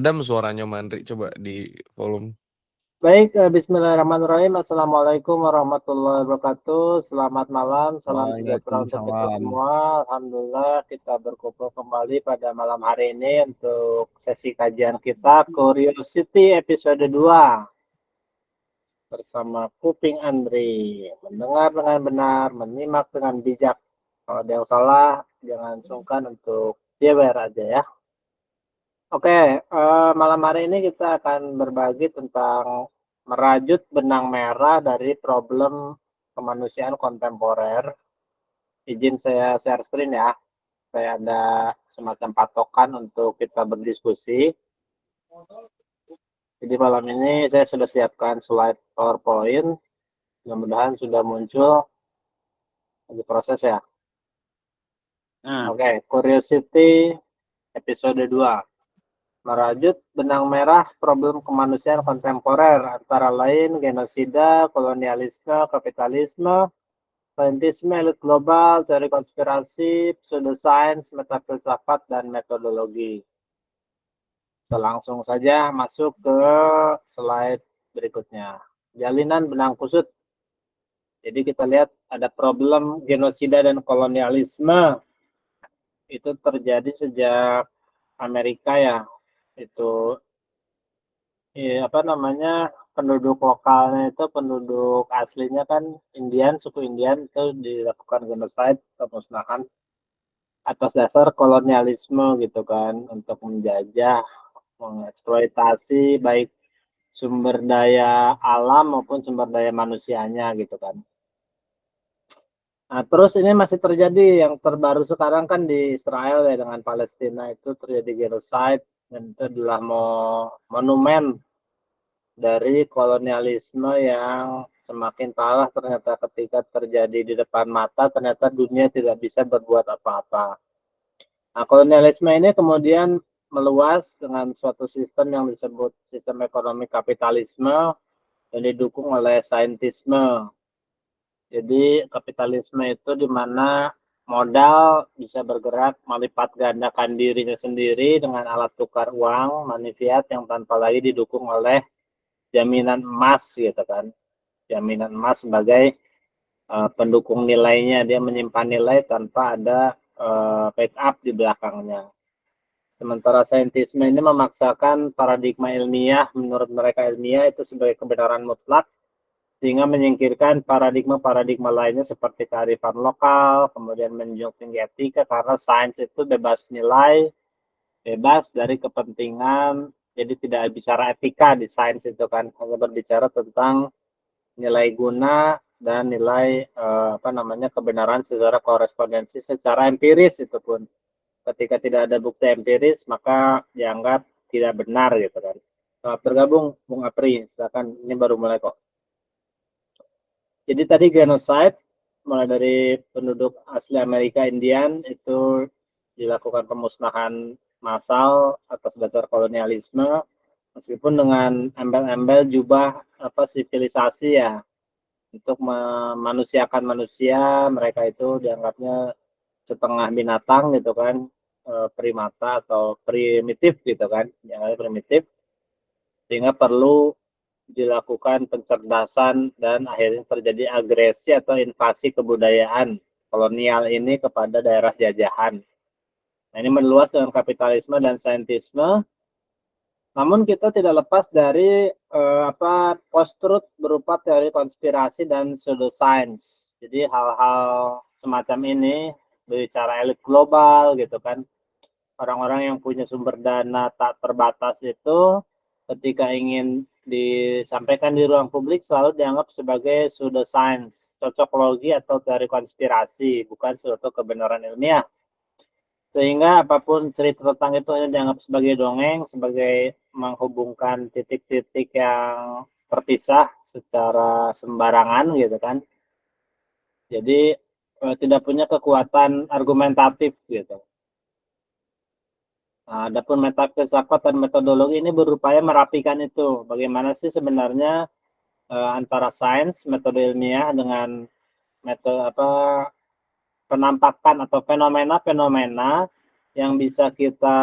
Redam suaranya Mandri, coba di volume. Baik, bismillahirrahmanirrahim. Assalamualaikum warahmatullahi wabarakatuh. Selamat malam, salam sejahtera untuk kita Waalaikumsalam. semua. Alhamdulillah kita berkumpul kembali pada malam hari ini untuk sesi kajian kita Curiosity episode 2 bersama Kuping Andri. Mendengar dengan benar, menyimak dengan bijak. Kalau ada yang salah, jangan sungkan untuk jewer aja ya. Oke, malam hari ini kita akan berbagi tentang merajut benang merah dari problem kemanusiaan kontemporer. Izin saya share screen ya. Saya ada semacam patokan untuk kita berdiskusi. Jadi malam ini saya sudah siapkan slide PowerPoint. Mudah-mudahan sudah muncul. Lagi proses ya. Oke, Curiosity episode 2. Merajut benang merah problem kemanusiaan kontemporer, antara lain genosida, kolonialisme, kapitalisme, saintisme elit global, teori konspirasi, pseudoscience, metafilsafat, dan metodologi. Kita langsung saja masuk ke slide berikutnya. Jalinan benang kusut. Jadi kita lihat ada problem genosida dan kolonialisme. Itu terjadi sejak Amerika ya. Itu penduduk lokalnya itu penduduk aslinya kan Indian, suku Indian itu dilakukan genocide, pemusnahan atas dasar kolonialisme gitu kan, untuk menjajah, mengeksploitasi baik sumber daya alam maupun sumber daya manusianya gitu kan. Nah, terus ini masih terjadi, yang terbaru sekarang kan di Israel ya dengan Palestina itu terjadi genocide, dan itu adalah monumen dari kolonialisme yang semakin parah ternyata ketika terjadi di depan mata, ternyata dunia tidak bisa berbuat apa-apa. Nah, kolonialisme ini kemudian meluas dengan suatu sistem yang disebut sistem ekonomi kapitalisme yang didukung oleh saintisme. Jadi kapitalisme itu di mana modal bisa bergerak melipat gandakan dirinya sendiri dengan alat tukar uang, money fiat, yang tanpa lagi didukung oleh jaminan emas gitu kan. Jaminan emas sebagai pendukung nilainya, dia menyimpan nilai tanpa ada backup di belakangnya. Sementara saintisme ini memaksakan paradigma ilmiah, menurut mereka ilmiah itu sebagai kebenaran mutlak, sehingga menyingkirkan paradigma-paradigma lainnya seperti kearifan lokal, kemudian menjunjung tinggi etika, karena sains itu bebas nilai, bebas dari kepentingan, jadi tidak bicara etika di sains itu kan, hanya berbicara tentang nilai guna dan nilai kebenaran secara korespondensi secara empiris. Itu pun ketika tidak ada bukti empiris maka dianggap tidak benar gitu kan. Selamat bergabung Bung Apri, silakan, ini baru mulai kok. Jadi tadi genocide mulai dari penduduk asli Amerika Indian itu dilakukan pemusnahan massal atas dasar kolonialisme, meskipun dengan embel-embel jubah sivilisasi ya, untuk memanusiakan manusia. Mereka itu dianggapnya setengah binatang gitu kan, primata atau primitif gitu kan, dianggapnya primitif, sehingga perlu dilakukan pencerdasan dan akhirnya terjadi agresi atau invasi kebudayaan kolonial ini kepada daerah jajahan. Nah, ini meluas dengan kapitalisme dan saintisme. Namun kita tidak lepas dari post-truth berupa teori konspirasi dan pseudoscience. Jadi hal-hal semacam ini berbicara elit global gitu kan. Orang-orang yang punya sumber dana tak terbatas itu ketika ingin disampaikan di ruang publik selalu dianggap sebagai pseudoscience, cocokologi atau teori konspirasi, bukan suatu kebenaran ilmiah. Sehingga apapun cerita tentang itu hanya dianggap sebagai dongeng, sebagai menghubungkan titik-titik yang terpisah secara sembarangan gitu kan. Jadi tidak punya kekuatan argumentatif gitu. Nah, adapun metafilsafat dan metodologi ini berupaya merapikan itu. Bagaimana sih sebenarnya antara sains, metode ilmiah dengan metode penampakan atau fenomena-fenomena yang bisa kita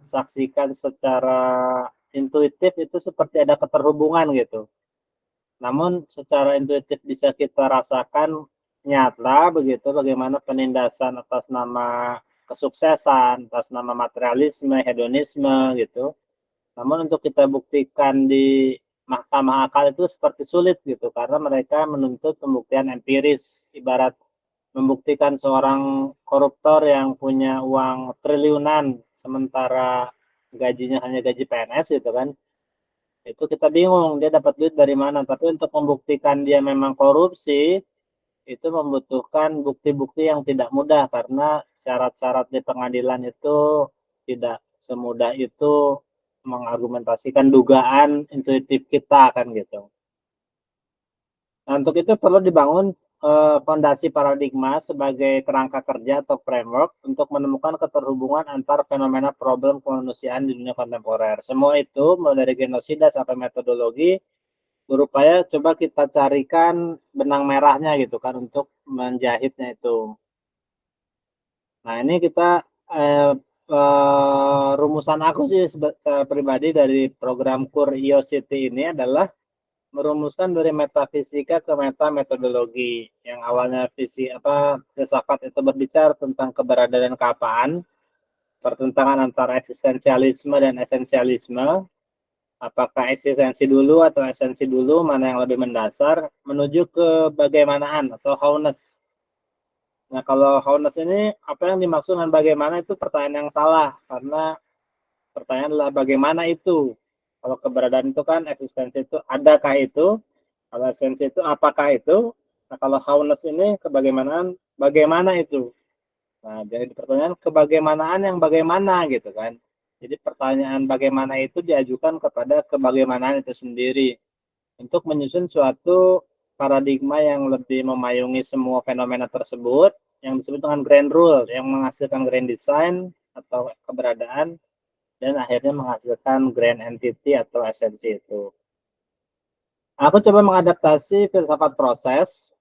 saksikan secara intuitif itu seperti ada keterhubungan gitu. Namun secara intuitif bisa kita rasakan nyata begitu bagaimana penindasan atas nama kesuksesan, atas nama materialisme, hedonisme gitu. Namun untuk kita buktikan di mahkamah akal itu seperti sulit gitu karena mereka menuntut pembuktian empiris. Ibarat membuktikan seorang koruptor yang punya uang triliunan sementara gajinya hanya gaji PNS gitu kan. Itu kita bingung dia dapat duit dari mana, tapi untuk membuktikan dia memang korupsi, itu membutuhkan bukti-bukti yang tidak mudah karena syarat-syarat di pengadilan itu tidak semudah itu mengargumentasikan dugaan intuitif kita kan gitu. Nah, untuk itu perlu dibangun fondasi paradigma sebagai kerangka kerja atau framework untuk menemukan keterhubungan antar fenomena problem kemanusiaan di dunia kontemporer. Semua itu mulai dari genosida sampai metodologi berupaya coba kita carikan benang merahnya gitu kan untuk menjahitnya itu. Nah ini kita rumusan aku sih secara pribadi dari program Curiosity ini adalah merumuskan dari metafisika ke meta metodologi. Yang awalnya filsafat itu berbicara tentang keberadaan dan keapaan, pertentangan antara eksistensialisme dan esensialisme, apakah eksistensi dulu atau esensi dulu, mana yang lebih mendasar, menuju ke bagaimanaan atau how-ness. Nah, kalau how-ness ini, apa yang dimaksud dengan bagaimana itu pertanyaan yang salah, karena pertanyaan adalah bagaimana itu. Kalau keberadaan itu kan eksistensi itu, adakah itu, kalau esensi itu, apakah itu, nah kalau how-ness ini, kebagaimanaan, bagaimana itu. Nah, jadi pertanyaan kebagaimanaan yang bagaimana gitu kan. Jadi pertanyaan bagaimana itu diajukan kepada kebagaimanaan itu sendiri untuk menyusun suatu paradigma yang lebih memayungi semua fenomena tersebut yang disebut dengan grand rule yang menghasilkan grand design atau keberadaan dan akhirnya menghasilkan grand entity atau esensi itu. Aku coba mengadaptasi filsafat proses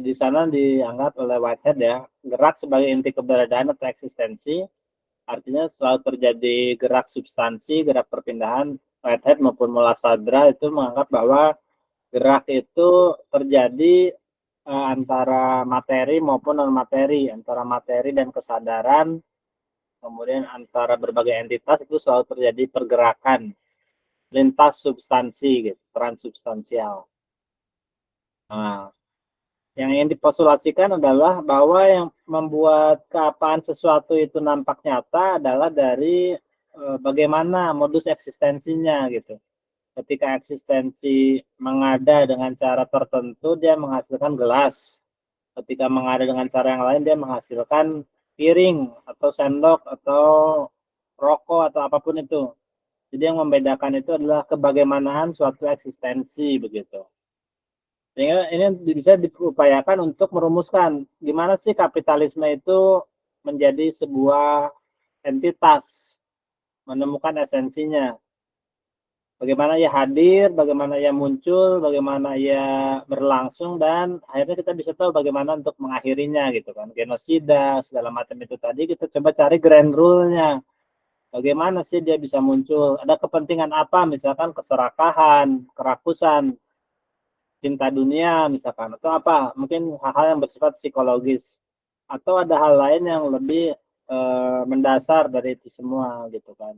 di sana dianggap oleh Whitehead ya gerak sebagai inti keberadaan atau eksistensi. Artinya selalu terjadi gerak substansi, gerak perpindahan. Whitehead maupun Mullah Sadra itu menganggap bahwa gerak itu terjadi antara materi maupun non materi, antara materi dan kesadaran, kemudian antara berbagai entitas itu selalu terjadi pergerakan lintas substansi, gitu, transubstansial. Nah, yang ingin dipostulasikan adalah bahwa yang membuat keapaan sesuatu itu nampak nyata adalah dari bagaimana modus eksistensinya gitu. Ketika eksistensi mengada dengan cara tertentu, dia menghasilkan gelas. Ketika mengada dengan cara yang lain, dia menghasilkan piring atau sendok atau rokok atau apapun itu. Jadi yang membedakan itu adalah kebagaimanaan suatu eksistensi begitu. Sehingga ini bisa diupayakan untuk merumuskan gimana sih kapitalisme itu menjadi sebuah entitas, menemukan esensinya. Bagaimana ia hadir, bagaimana ia muncul, bagaimana ia berlangsung, dan akhirnya kita bisa tahu bagaimana untuk mengakhirinya gitu kan. Genosida, segala macam itu tadi kita coba cari grand rule-nya. Bagaimana sih dia bisa muncul? Ada kepentingan apa? Misalkan keserakahan, kerakusan, cinta dunia misalkan atau apa mungkin hal-hal yang bersifat psikologis atau ada hal lain yang lebih mendasar dari itu semua gitu kan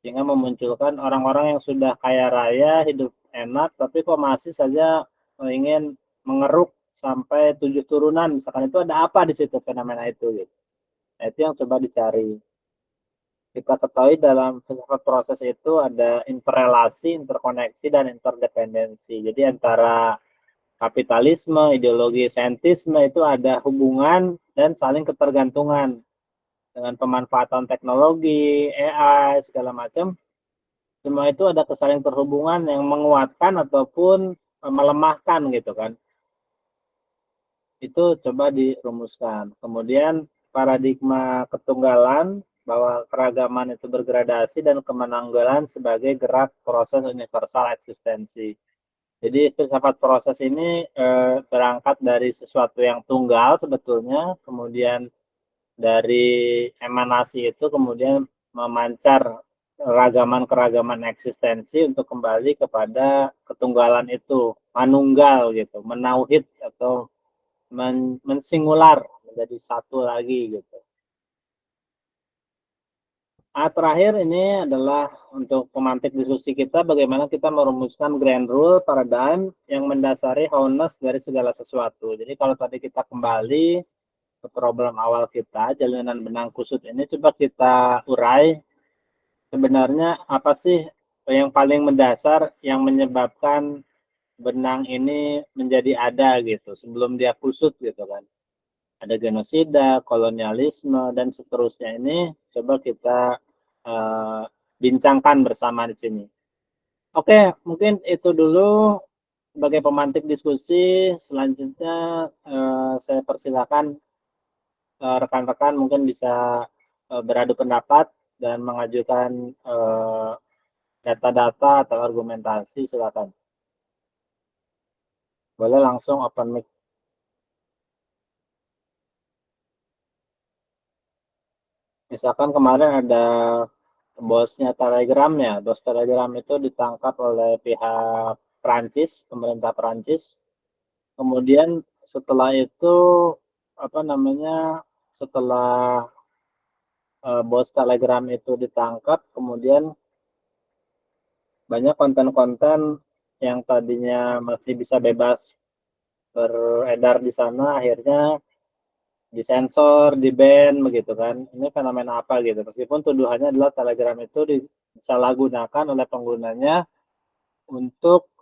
sehingga memunculkan orang-orang yang sudah kaya raya hidup enak tapi kok masih saja ingin mengeruk sampai 7 turunan misalkan itu ada apa di situ fenomena itu gitu. Nah, itu yang coba dicari. Kita ketahui dalam filsafat proses itu ada interrelasi, interkoneksi, dan interdependensi. Jadi antara kapitalisme, ideologi saintisme itu ada hubungan dan saling ketergantungan dengan pemanfaatan teknologi, AI, segala macam. Semua itu ada kesaling terhubungan yang menguatkan ataupun melemahkan gitu kan. Itu coba dirumuskan. Kemudian paradigma ketunggalan bahwa keragaman itu bergradasi dan kemenanggalan sebagai gerak proses universal eksistensi. Jadi filsafat proses ini berangkat dari sesuatu yang tunggal sebetulnya, kemudian dari emanasi itu kemudian memancar keragaman eksistensi untuk kembali kepada ketunggalan itu, manunggal gitu, menauhid atau mensingular menjadi satu lagi gitu. Terakhir ini adalah untuk pemantik diskusi kita bagaimana kita merumuskan grand rule paradigm yang mendasari wholeness dari segala sesuatu. Jadi kalau tadi kita kembali ke problem awal kita, jalinan benang kusut ini coba kita urai sebenarnya apa sih yang paling mendasar yang menyebabkan benang ini menjadi ada gitu sebelum dia kusut gitu kan. Ada genosida, kolonialisme dan seterusnya ini coba kita bincangkan bersama di sini. Oke, mungkin itu dulu sebagai pemantik diskusi. Selanjutnya saya persilakan rekan-rekan mungkin bisa beradu pendapat dan mengajukan data-data atau argumentasi, silakan. Boleh langsung open mic. Misalkan kemarin ada bosnya Telegram ya, bos Telegram itu ditangkap oleh pihak Prancis, pemerintah Prancis. Kemudian setelah itu apa namanya? Setelah bos Telegram itu ditangkap, kemudian banyak konten-konten yang tadinya masih bisa bebas beredar di sana akhirnya disensor, di-ban begitu kan. Ini fenomena apa gitu. Meskipun tuduhannya adalah Telegram itu disalahgunakan oleh penggunanya untuk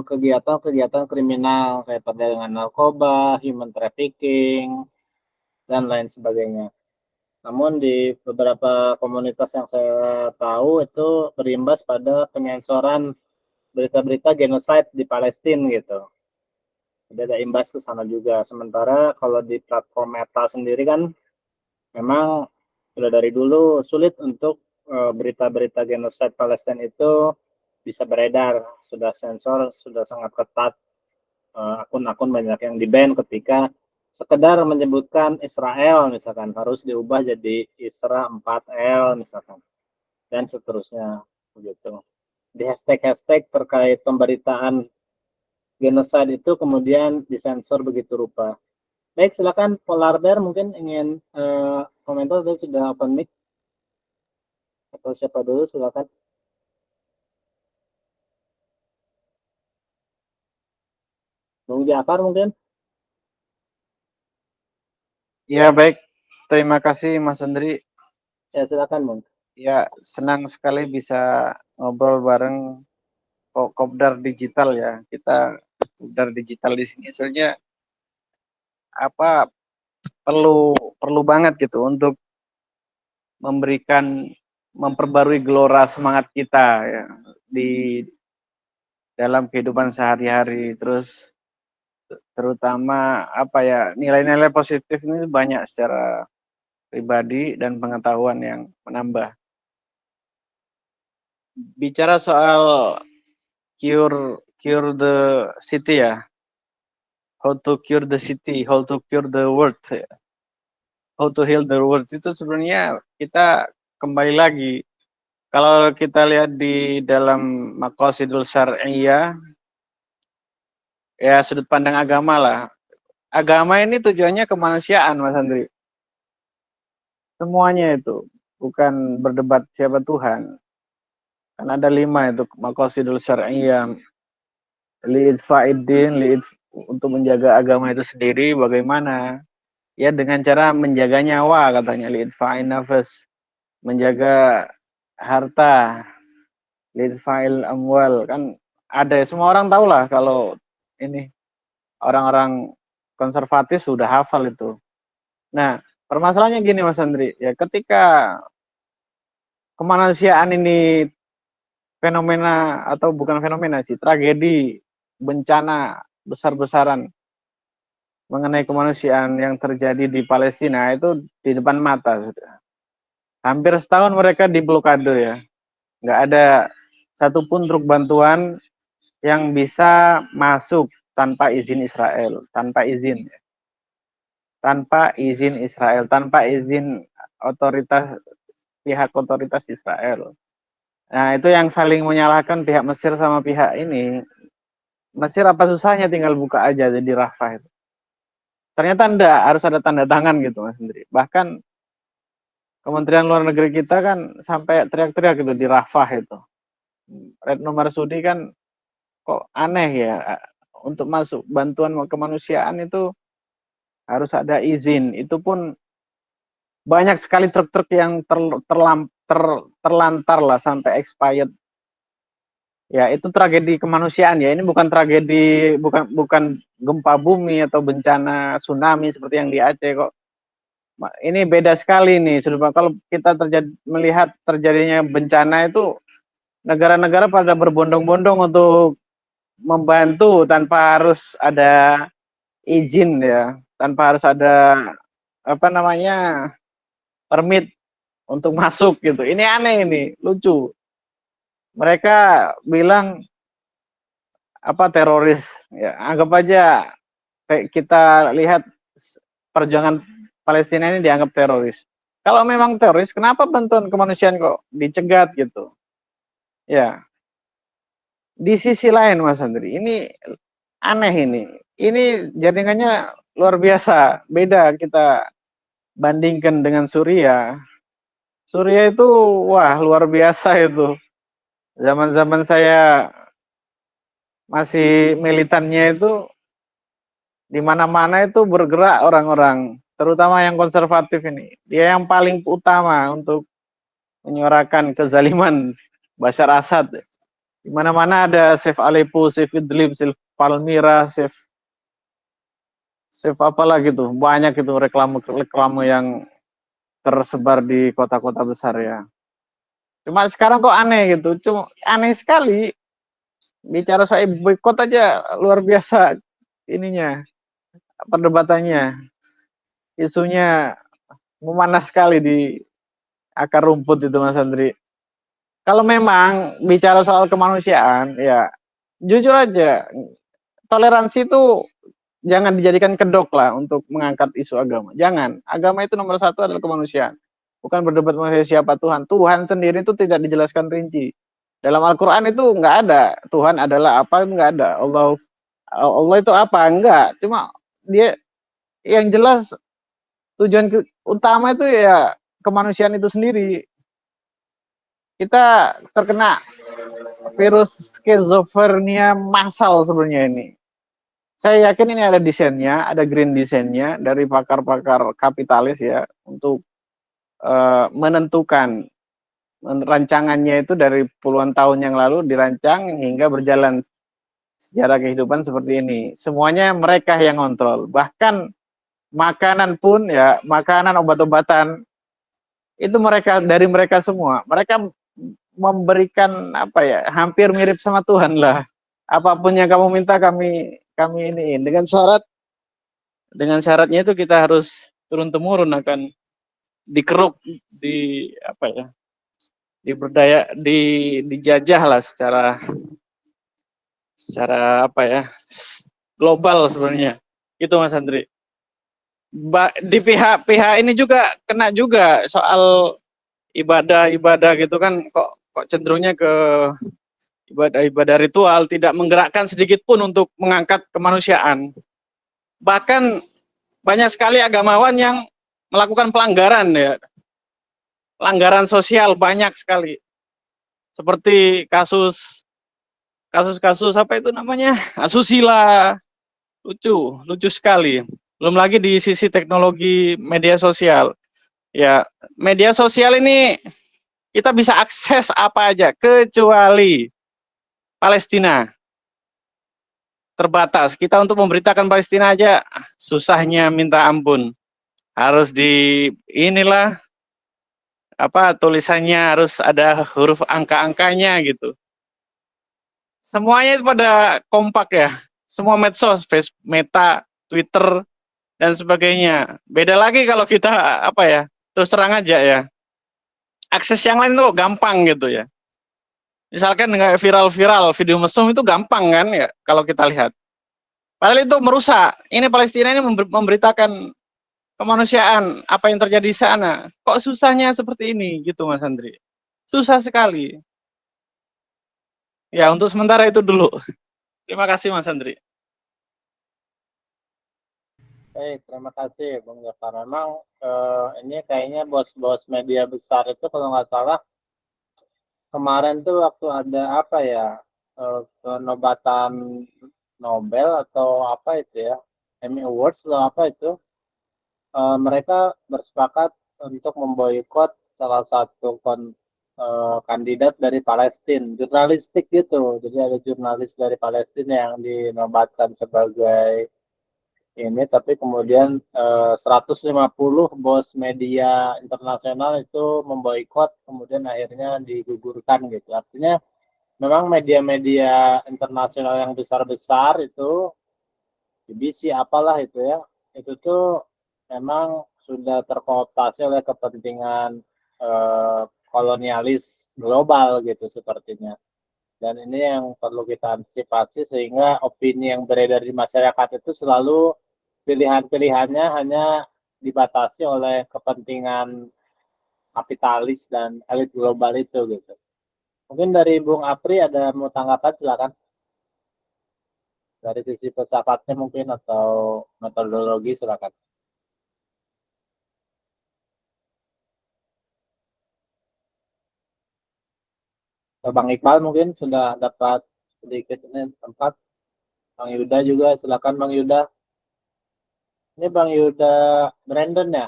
kegiatan-kegiatan kriminal kayak perdagangan narkoba, human trafficking, dan lain sebagainya. Namun di beberapa komunitas yang saya tahu itu berimbas pada penyensoran berita-berita genocide di Palestina gitu. Jadi ada imbas ke sana juga. Sementara kalau di platform Meta sendiri kan memang sudah dari dulu sulit untuk berita-berita genocide Palestina itu bisa beredar. Sudah sensor, sudah sangat ketat. Akun-akun banyak yang di-ban ketika sekedar menyebutkan Israel misalkan harus diubah jadi Isra 4L misalkan dan seterusnya begitu. Di hashtag-hashtag terkait pemberitaan genocide itu kemudian disensor begitu rupa. Baik, silakan Polar Bear mungkin ingin komentar tadi sudah open mic atau siapa dulu silakan. Bung Jafar mungkin. Ya, baik. Terima kasih Mas Andri. Ya, silakan Bung. Ya, senang sekali bisa ngobrol bareng Kopdar Digital ya. Kita Kopdar Digital di sini soalnya apa perlu banget gitu untuk memperbarui gelora semangat kita ya di dalam kehidupan sehari-hari, terus terutama apa ya, nilai-nilai positif ini banyak secara pribadi dan pengetahuan yang menambah. Bicara soal cure the city ya, how to cure the city, how to cure the world, how to heal the world, itu sebenarnya kita kembali lagi kalau kita lihat di dalam Maqasidul Syar'iyyah ya, sudut pandang agama lah. Agama ini tujuannya kemanusiaan Mas Andri, semuanya itu bukan berdebat siapa Tuhan. Kan ada 5 itu Maqasidul Syar'iyyah, li'idfa'iddin, untuk menjaga agama itu sendiri bagaimana? Ya dengan cara menjaga nyawa katanya, li'idfa'in nafas, menjaga harta, li'idfa'il amwal, kan ada, semua orang tahu lah kalau ini orang-orang konservatif sudah hafal itu. Nah, permasalahannya gini Mas Andri, ya ketika kemanusiaan ini fenomena atau bukan fenomena sih, tragedi, bencana besar-besaran mengenai kemanusiaan yang terjadi di Palestina itu di depan mata sudah. Hampir setahun mereka di blokade ya. Nggak ada satupun truk bantuan yang bisa masuk tanpa izin Israel, tanpa izin. tanpa izin Israel, tanpa izin pihak otoritas Israel. Nah, itu yang saling menyalahkan pihak Mesir sama pihak ini. Mesir apa susahnya tinggal buka aja di Rafah itu. Ternyata enggak, harus ada tanda tangan gitu Mas Hendri. Bahkan Kementerian Luar Negeri kita kan sampai teriak-teriak gitu di Rafah itu. Retno Marsudi kan kok aneh ya, untuk masuk bantuan kemanusiaan itu harus ada izin. Itu pun banyak sekali truk-truk yang terlantar lah sampai expired. Ya, itu tragedi kemanusiaan ya. Ini bukan tragedi, bukan gempa bumi atau bencana tsunami seperti yang di Aceh kok. Ini beda sekali nih. Kalau kita melihat terjadinya bencana itu negara-negara pada berbondong-bondong untuk membantu tanpa harus ada izin ya, tanpa harus ada permit untuk masuk gitu. Ini aneh ini, lucu. Mereka bilang teroris ya, anggap aja kita lihat perjuangan Palestina ini dianggap teroris. Kalau memang teroris, kenapa bantuan kemanusiaan kok dicegat gitu? Ya. Di sisi lain Mas Andri, ini aneh ini. Ini jaringannya luar biasa. Beda kita bandingkan dengan Suriah. Suriah itu wah luar biasa itu. Zaman-zaman saya masih militannya itu di mana-mana itu bergerak orang-orang, terutama yang konservatif ini. Dia yang paling utama untuk menyuarakan kezaliman Bashar Assad. Di mana-mana ada Save Aleppo, Save Idlib, Save Palmyra, Save apalah gitu. Banyak itu reklame yang tersebar di kota-kota besar ya. Cuma sekarang kok aneh gitu. Cuma aneh sekali. Bicara soal boykot aja luar biasa ininya, perdebatannya. Isunya memanas sekali di akar rumput itu Mas Andri. Kalau memang bicara soal kemanusiaan ya jujur aja, toleransi itu jangan dijadikan kedok lah untuk mengangkat isu agama. Jangan. Agama itu nomor satu adalah kemanusiaan. Bukan berdebat mengenai siapa Tuhan. Tuhan sendiri itu tidak dijelaskan rinci. Dalam Al-Quran itu nggak ada. Tuhan adalah apa, nggak ada. Allah itu apa, enggak. Cuma dia yang jelas tujuan utama itu ya kemanusiaan itu sendiri. Kita terkena virus skizofrenia massal sebenarnya ini. Saya yakin ini ada desainnya, ada green desainnya dari pakar-pakar kapitalis ya untuk menentukan rancangannya itu dari puluhan tahun yang lalu dirancang hingga berjalan sejarah kehidupan seperti ini. Semuanya mereka yang kontrol. Bahkan makanan pun ya, makanan obat-obatan itu dari mereka semua. Mereka memberikan hampir mirip sama Tuhan lah. Apapun yang kamu minta kami iniin dengan syaratnya itu kita harus turun temurun akan dikeruk dijajah lah secara global sebenarnya. Itu Mas Andri. Di pihak ini juga kena juga soal ibadah gitu kan, kok cenderungnya ke ibadah ritual, tidak menggerakkan sedikit pun untuk mengangkat kemanusiaan. Bahkan banyak sekali agamawan yang melakukan pelanggaran ya. Pelanggaran sosial banyak sekali. Seperti kasus asusila. Lucu sekali. Belum lagi di sisi teknologi media sosial. Ya, media sosial ini kita bisa akses apa aja kecuali Palestina. Terbatas. Kita untuk memberitakan Palestina aja susahnya minta ampun. Harus tulisannya harus ada huruf angka-angkanya gitu. Semuanya itu pada kompak ya. Semua medsos, Facebook, Meta, Twitter dan sebagainya. Beda lagi kalau kita terus terang aja ya. Akses yang lain tuh gampang gitu ya. Misalkan dengan viral video mesum itu gampang kan ya kalau kita lihat. Padahal itu merusak. Ini Palestina ini memberitakan kemanusiaan, apa yang terjadi di sana. Kok susahnya seperti ini gitu Mas Andri? Susah sekali. Ya, untuk sementara itu dulu. Terima kasih Mas Andri. Terima kasih Bung Jafar. Memang ini kayaknya bos-bos media besar itu kalau nggak salah kemarin tuh waktu ada apa ya penobatan Nobel atau apa itu ya, Emmy Awards atau apa itu, mereka bersepakat untuk memboikot salah satu kandidat dari Palestina, jurnalistik gitu. Jadi ada jurnalis dari Palestina yang dinobatkan sebagai ini, tapi kemudian 150 bos media internasional itu memboikot, kemudian akhirnya digugurkan gitu. Artinya memang media-media internasional yang besar-besar itu, BBC apalah itu ya, itu tuh memang sudah terkooptasi oleh kepentingan kolonialis global gitu sepertinya. Dan ini yang perlu kita antisipasi sehingga opini yang beredar di masyarakat itu selalu pilihan-pilihannya hanya dibatasi oleh kepentingan kapitalis dan elit global itu gitu. Mungkin dari Bung Apri ada mau tanggapan, silakan. Dari sisi filsafatnya mungkin atau metodologi, silakan. Bang Iqbal mungkin sudah dapat sedikit ini tempat. Bang Yuda juga, silakan Bang Yuda. Ini Bang Yuda Brandon ya?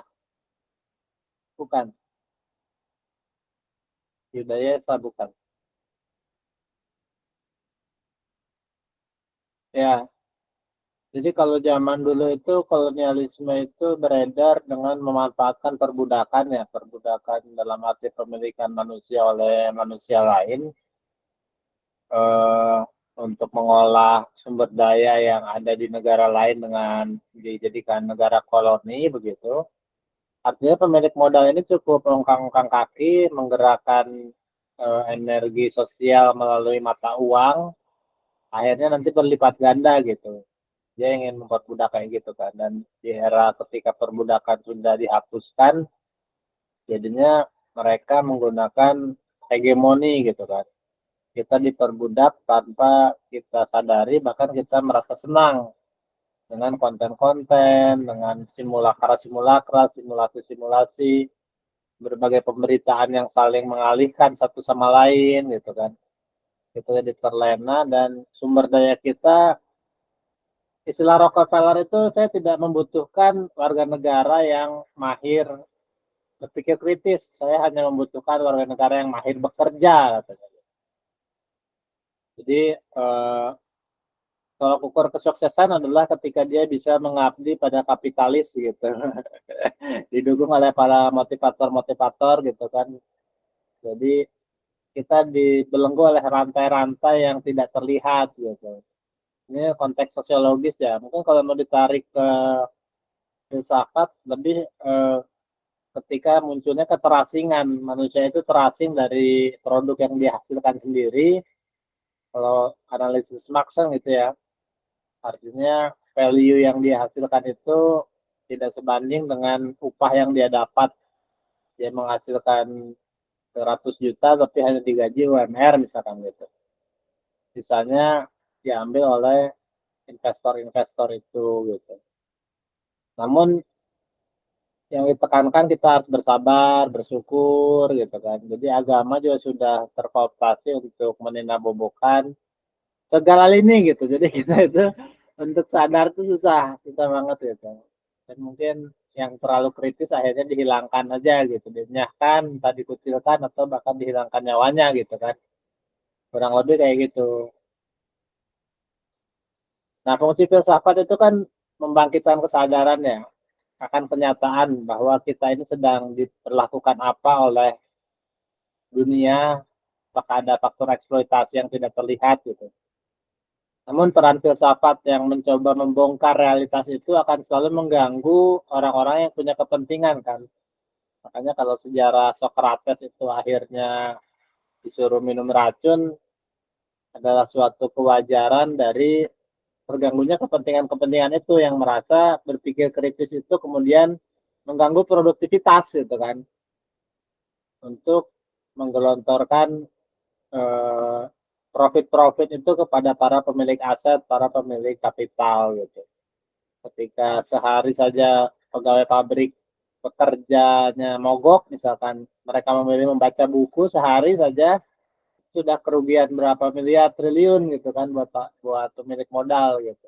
Bukan. Yuda ya, bukan. Ya, jadi kalau zaman dulu itu kolonialisme itu beredar dengan memanfaatkan perbudakan ya, perbudakan dalam arti pemilikan manusia oleh manusia lain eh, untuk mengolah sumber daya yang ada di negara lain dengan dijadikan negara koloni begitu. Artinya pemilik modal ini cukup melongkang kaki, menggerakkan energi sosial melalui mata uang, akhirnya nanti berlipat ganda gitu. Dia ingin memperbudak kayak gitu kan. Dan di era ketika perbudakan sudah dihapuskan, jadinya mereka menggunakan hegemoni gitu kan. Kita diperbudak tanpa kita sadari, bahkan kita merasa senang dengan konten-konten, dengan simulakra-simulakra, simulasi-simulasi, berbagai pemberitaan yang saling mengalihkan satu sama lain gitu kan. Kita jadi terlena dan sumber daya kita, istilah Rockefeller itu, saya tidak membutuhkan warga negara yang mahir berpikir kritis, saya hanya membutuhkan warga negara yang mahir bekerja katanya. Jadi tolak ukur kesuksesan adalah ketika dia bisa mengabdi pada kapitalis gitu. Didukung oleh para motivator-motivator gitu kan. Jadi kita dibelenggu oleh rantai-rantai yang tidak terlihat gitu. Ini konteks sosiologis ya. Mungkin kalau mau ditarik ke filsafat lebih ketika munculnya keterasingan, manusia itu terasing dari produk yang dihasilkan sendiri. Kalau analisis Marx gitu ya, artinya value yang dihasilkan itu tidak sebanding dengan upah yang dia dapat. Dia menghasilkan 100 juta tapi hanya digaji UMR misalkan gitu. Sisanya diambil oleh investor-investor itu gitu. Namun yang ditekankan kita harus bersabar, bersyukur gitu kan. Jadi agama juga sudah terkooptasi untuk meninabobokan segala lini gitu. Jadi kita itu untuk sadar itu susah banget gitu. Dan mungkin yang terlalu kritis akhirnya dihilangkan aja gitu, dinyahkan, entah dikucilkan atau bahkan dihilangkan nyawanya gitu kan. Kurang lebih kayak gitu. Nah, fungsi filsafat itu kan membangkitkan kesadaran ya akan kenyataan bahwa kita ini sedang diperlakukan apa oleh dunia, apakah ada faktor eksploitasi yang tidak terlihat gitu. Namun peran filsafat yang mencoba membongkar realitas itu akan selalu mengganggu orang-orang yang punya kepentingan kan. Makanya kalau sejarah Socrates itu akhirnya disuruh minum racun adalah suatu kewajaran dari terganggunya kepentingan-kepentingan itu yang merasa berpikir kritis itu kemudian mengganggu produktivitas gitu kan, untuk menggelontorkan eh, profit-profit itu kepada para pemilik aset, para pemilik kapital gitu. Ketika sehari saja pegawai pabrik pekerjanya mogok, misalkan mereka memilih membaca buku sehari saja sudah kerugian berapa miliar triliun gitu kan buat pemilik modal gitu.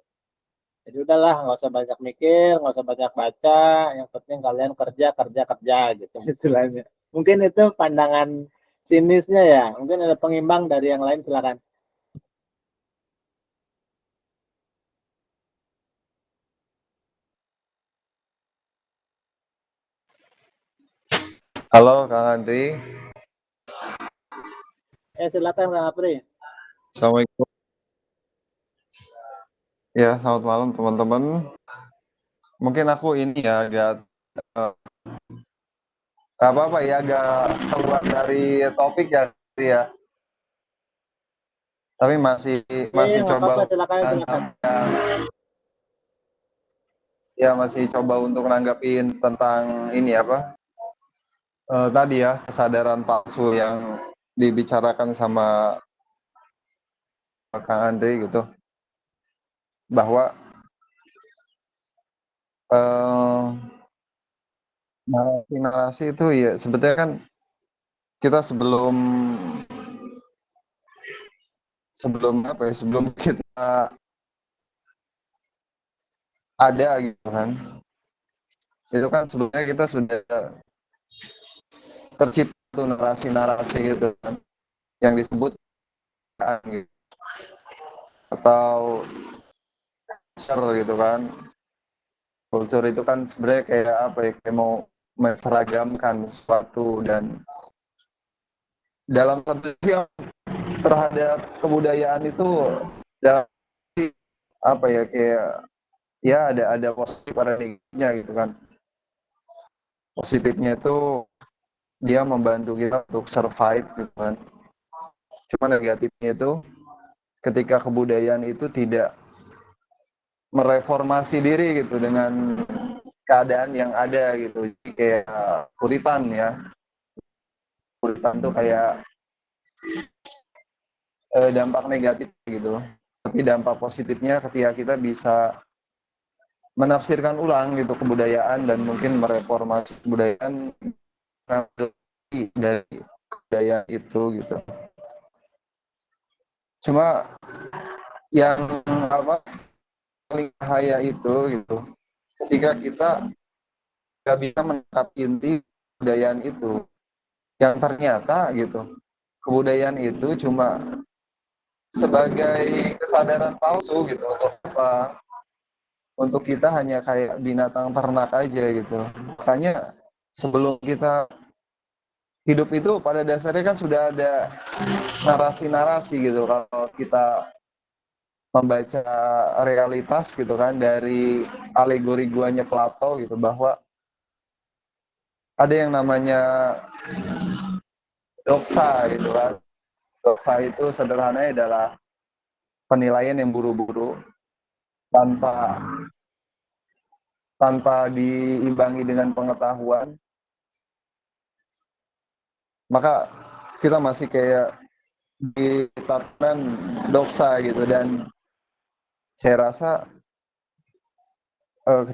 Jadi udahlah, nggak usah banyak mikir, nggak usah banyak baca, yang penting kalian kerja kerja kerja gitu istilahnya. Mungkin itu pandangan sinisnya ya. Mungkin ada pengimbang dari yang lain, silakan. Halo Kang Andri, Silakan Kang Apri. Assalamualaikum. Ya, selamat malam teman-teman. Mungkin aku ini ya agak apa-apa ya agak keluar dari topik ya, Andri ya. Tapi masih Oke, masih nggak apa-apa, coba silakan silakan. ya masih coba untuk nanggapin tentang ini apa tadi ya kesadaran palsu yang dibicarakan sama Kang Andri gitu, bahwa eh, narasi-narasi itu ya sebetulnya kan kita sebelum sebelum apa ya sebelum kita ada gitu kan, itu kan sebenarnya kita sudah tercipta tuh narasi-narasi gitu kan yang disebut gitu, atau culture gitu kan. Culture itu kan sebenarnya kayak apa ya, kayak mau menseragamkan sesuatu, dan dalam satu sisi terhadap kebudayaan itu dalam apa ya kayak ya ada positif ada negatifnya gitu kan. Positifnya itu dia membantu kita untuk survive gitu kan. Cuma negatifnya itu ketika kebudayaan itu tidak mereformasi diri gitu dengan keadaan yang ada gitu. Jadi kayak puritan ya. Puritan tuh kayak dampak negatif gitu. Tapi dampak positifnya ketika kita bisa menafsirkan ulang gitu kebudayaan dan mungkin mereformasi kebudayaan dari kebudayaan itu gitu. Cuma yang apa paling bahaya itu gitu ketika kita nggak bisa menangkap inti kebudayaan itu, yang ternyata gitu kebudayaan itu cuma sebagai kesadaran palsu gitu untuk apa, untuk kita hanya kayak binatang ternak aja gitu. Makanya sebelum kita hidup itu pada dasarnya kan sudah ada narasi-narasi gitu. Kalau kita membaca realitas gitu kan dari alegori guanya Plato gitu, bahwa ada yang namanya doksa gitu kan. Doksa itu sederhananya adalah penilaian yang buru-buru tanpa tanpa diimbangi dengan pengetahuan, maka kita masih kayak di tatanan doksa gitu. Dan saya rasa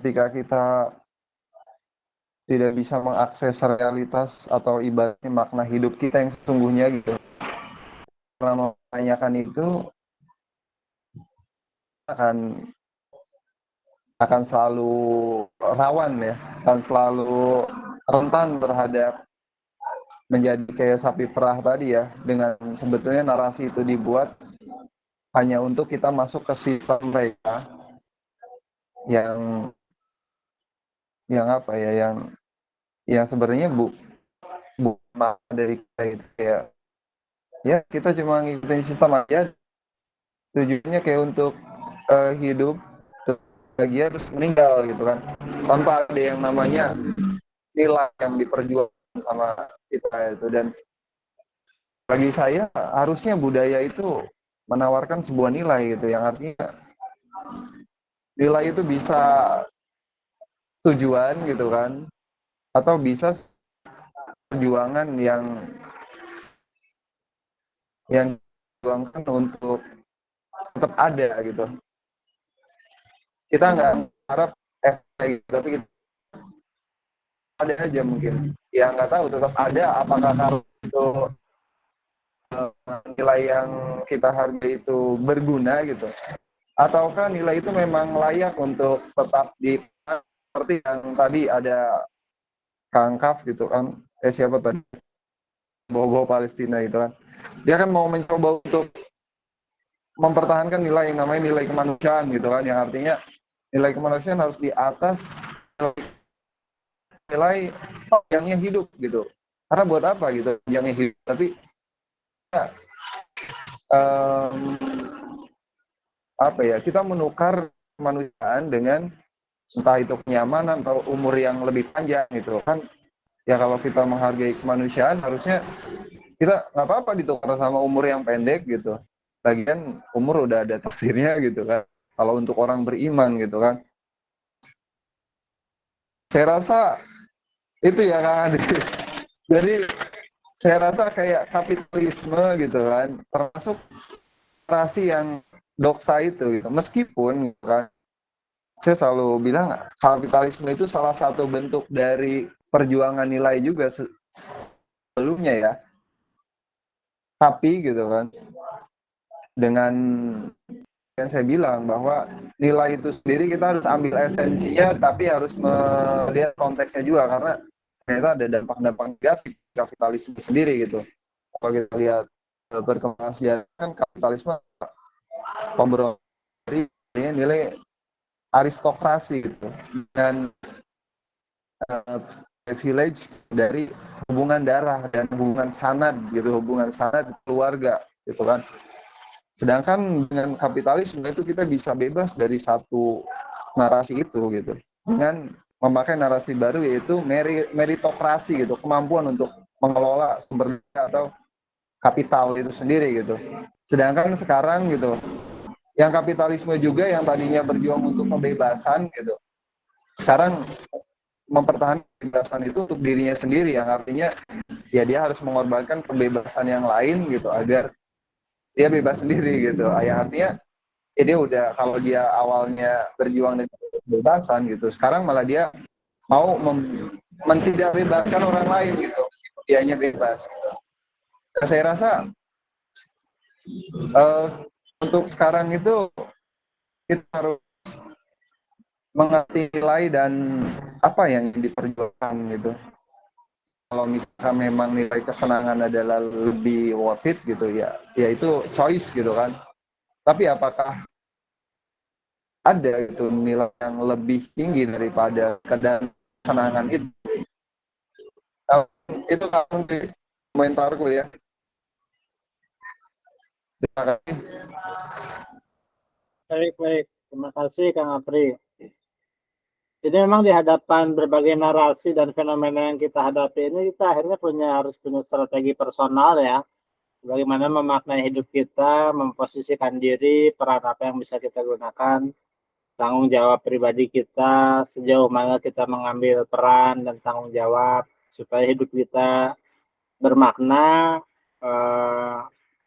ketika kita tidak bisa mengakses realitas atau ibaratnya makna hidup kita yang sesungguhnya gitu, karena menanyakan itu akan akan selalu rawan ya, akan selalu rentan terhadap menjadi kayak sapi perah tadi ya, dengan sebetulnya narasi itu dibuat hanya untuk kita masuk ke sistem mereka yang apa ya, yang sebenarnya bukan dari kita itu, kayak ya kita cuma ngikutin sistem aja, tujuannya kayak untuk hidup bahagia terus meninggal gitu kan, tanpa ada yang namanya nilai yang diperjuangkan sama kita itu. Dan bagi saya harusnya budaya itu menawarkan sebuah nilai gitu, yang artinya nilai itu bisa tujuan gitu kan, atau bisa perjuangan yang diperjuangkan untuk tetap ada gitu. Kita nggak harap efek gitu, tapi kita ada aja mungkin. Ya nggak tahu tetap ada, apakah kalau itu nilai yang kita hargai itu berguna gitu, ataukah nilai itu memang layak untuk tetap di, seperti yang tadi ada Kang Kaf gitu kan, siapa tadi, bawa Palestina gitu kan, dia kan mau mencoba untuk mempertahankan nilai yang namanya nilai kemanusiaan gitu kan, yang artinya nilai kemanusiaan harus di atas nilai yangnya hidup gitu. Karena buat apa gitu yangnya hidup, tapi um, apa ya, kita menukar kemanusiaan dengan entah itu kenyamanan atau umur yang lebih panjang gitu kan. Ya kalau kita menghargai kemanusiaan, harusnya kita nggak apa-apa ditukar sama umur yang pendek gitu. Lagian umur udah ada takdirnya gitu kan, kalau untuk orang beriman gitu kan. Saya rasa itu ya kan. Jadi saya rasa kayak kapitalisme gitu kan, termasuk narasi yang doksa itu gitu. Meskipun gitu kan, saya selalu bilang kapitalisme itu salah satu bentuk dari perjuangan nilai juga sebelumnya ya. Tapi gitu kan, dengan yang saya bilang bahwa nilai itu sendiri kita harus ambil esensinya, tapi harus melihat konteksnya juga, karena ternyata ada dampak-dampak negatif kapitalisme sendiri gitu. Kalau kita lihat perkembangan sejarah kan, kapitalisme pemberontak dari nilai aristokrasi gitu, dan privilege dari hubungan darah dan hubungan sanad gitu, hubungan sanad keluarga gitu kan. Sedangkan dengan kapitalisme itu kita bisa bebas dari satu narasi itu gitu, dengan memakai narasi baru, yaitu meritokrasi gitu, kemampuan untuk mengelola sumber daya atau kapital itu sendiri gitu. Sedangkan sekarang gitu, yang kapitalisme juga yang tadinya berjuang untuk pembebasan gitu, sekarang mempertahankan kebebasan itu untuk dirinya sendiri, yang artinya ya dia harus mengorbankan kebebasan yang lain gitu agar dia bebas sendiri gitu. Ya artinya ya dia udah, kalau dia awalnya berjuang dengan kebebasan gitu, sekarang malah dia mau tidak bebaskan orang lain gitu meskipun dianya bebas gitu. Dan saya rasa untuk sekarang itu kita harus mengerti nilai dan apa yang diperjuangkan gitu. Kalau misalkan memang nilai kesenangan adalah lebih worth it gitu, ya itu choice gitu kan. Tapi apakah ada itu nilai yang lebih tinggi daripada kesenangan itu? Nah, itu kan di komentarku ya. Terima kasih. Baik. Terima kasih Kang Apri. Jadi memang di hadapan berbagai narasi dan fenomena yang kita hadapi ini, kita akhirnya harus punya strategi personal ya. Bagaimana memaknai hidup kita, memposisikan diri, peran apa yang bisa kita gunakan, tanggung jawab pribadi kita, sejauh mana kita mengambil peran dan tanggung jawab supaya hidup kita bermakna,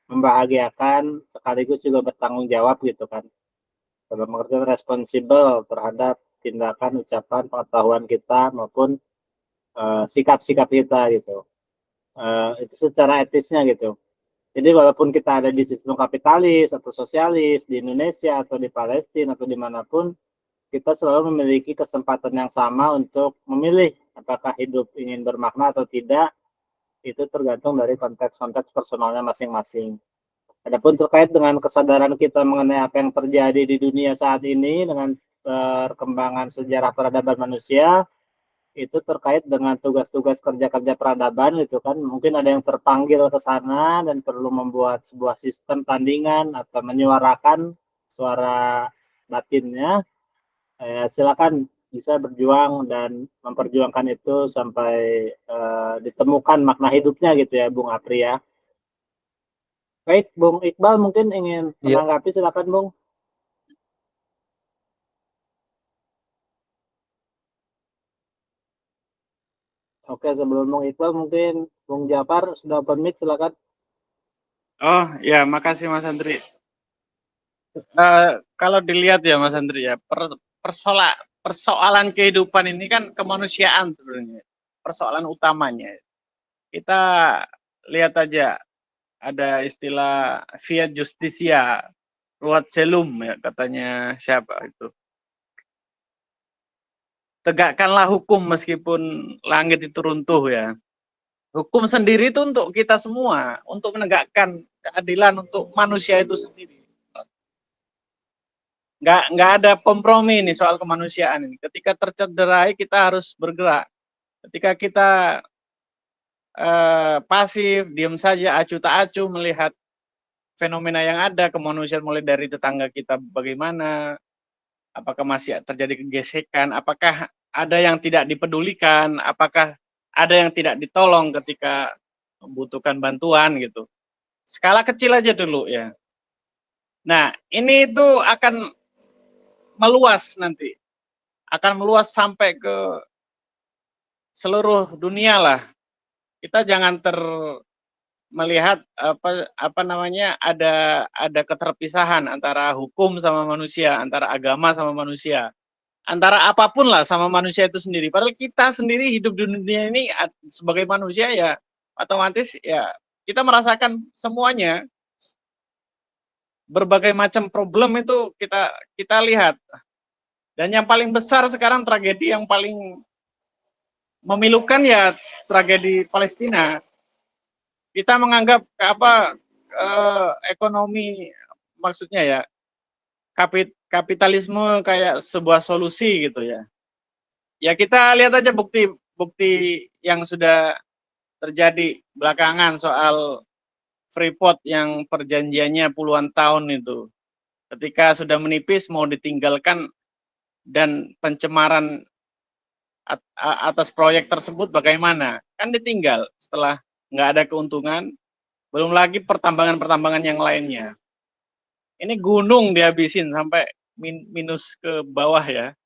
membahagiakan, sekaligus juga bertanggung jawab gitu kan. Dalam pengertian responsibel terhadap tindakan, ucapan, pengetahuan kita maupun sikap-sikap kita gitu. Itu secara etisnya gitu. Jadi walaupun kita ada di sistem kapitalis atau sosialis di Indonesia atau di Palestina atau dimanapun, kita selalu memiliki kesempatan yang sama untuk memilih apakah hidup ingin bermakna atau tidak. Itu tergantung dari konteks-konteks personalnya masing-masing. Adapun terkait dengan kesadaran kita mengenai apa yang terjadi di dunia saat ini dengan perkembangan sejarah peradaban manusia, itu terkait dengan tugas-tugas kerja-kerja peradaban itu kan, mungkin ada yang terpanggil ke sana dan perlu membuat sebuah sistem tandingan atau menyuarakan suara batinnya. Silakan bisa berjuang dan memperjuangkan itu sampai ditemukan makna hidupnya gitu ya Bung Apri ya. Baik, Bung Iqbal mungkin ingin menanggapi, silakan Bung. Oke, sebelum Bung Iqbal mungkin Bung Jafar sudah open mic, silakan. Oh ya, makasih Mas Andri. Kalau dilihat ya Mas Andri ya, persoalan kehidupan ini kan kemanusiaan sebenarnya. Persoalan utamanya. Kita lihat aja ada istilah via justitia, ruat celum ya katanya siapa itu. Tegakkanlah hukum meskipun langit itu runtuh ya. Hukum sendiri itu untuk kita semua, untuk menegakkan keadilan untuk manusia itu sendiri. Nggak ada kompromi nih soal kemanusiaan ini. Ketika tercederai kita harus bergerak. Ketika kita pasif, diam saja, acuh tak acuh melihat fenomena yang ada, kemanusiaan mulai dari tetangga kita bagaimana, apakah masih terjadi gesekan, apakah ada yang tidak dipedulikan, apakah ada yang tidak ditolong ketika membutuhkan bantuan gitu. Skala kecil aja dulu ya. Nah, ini itu akan meluas nanti. Akan meluas sampai ke seluruh dunia lah. Kita jangan melihat apa namanya ada keterpisahan antara hukum sama manusia, antara agama sama manusia, antara apapun lah sama manusia itu sendiri. Padahal kita sendiri hidup di dunia ini sebagai manusia ya otomatis ya kita merasakan semuanya, berbagai macam problem itu kita lihat. Dan yang paling besar sekarang tragedi yang paling memilukan ya tragedi Palestina. Kita menganggap ekonomi maksudnya ya kapitalisme kayak sebuah solusi gitu ya. Ya kita lihat aja bukti yang sudah terjadi belakangan soal Freeport yang perjanjiannya puluhan tahun itu. Ketika sudah menipis mau ditinggalkan dan pencemaran atas proyek tersebut bagaimana? Kan ditinggal setelah nggak ada keuntungan, belum lagi pertambangan-pertambangan yang lainnya. Ini gunung dihabisin sampai minus ke bawah ya.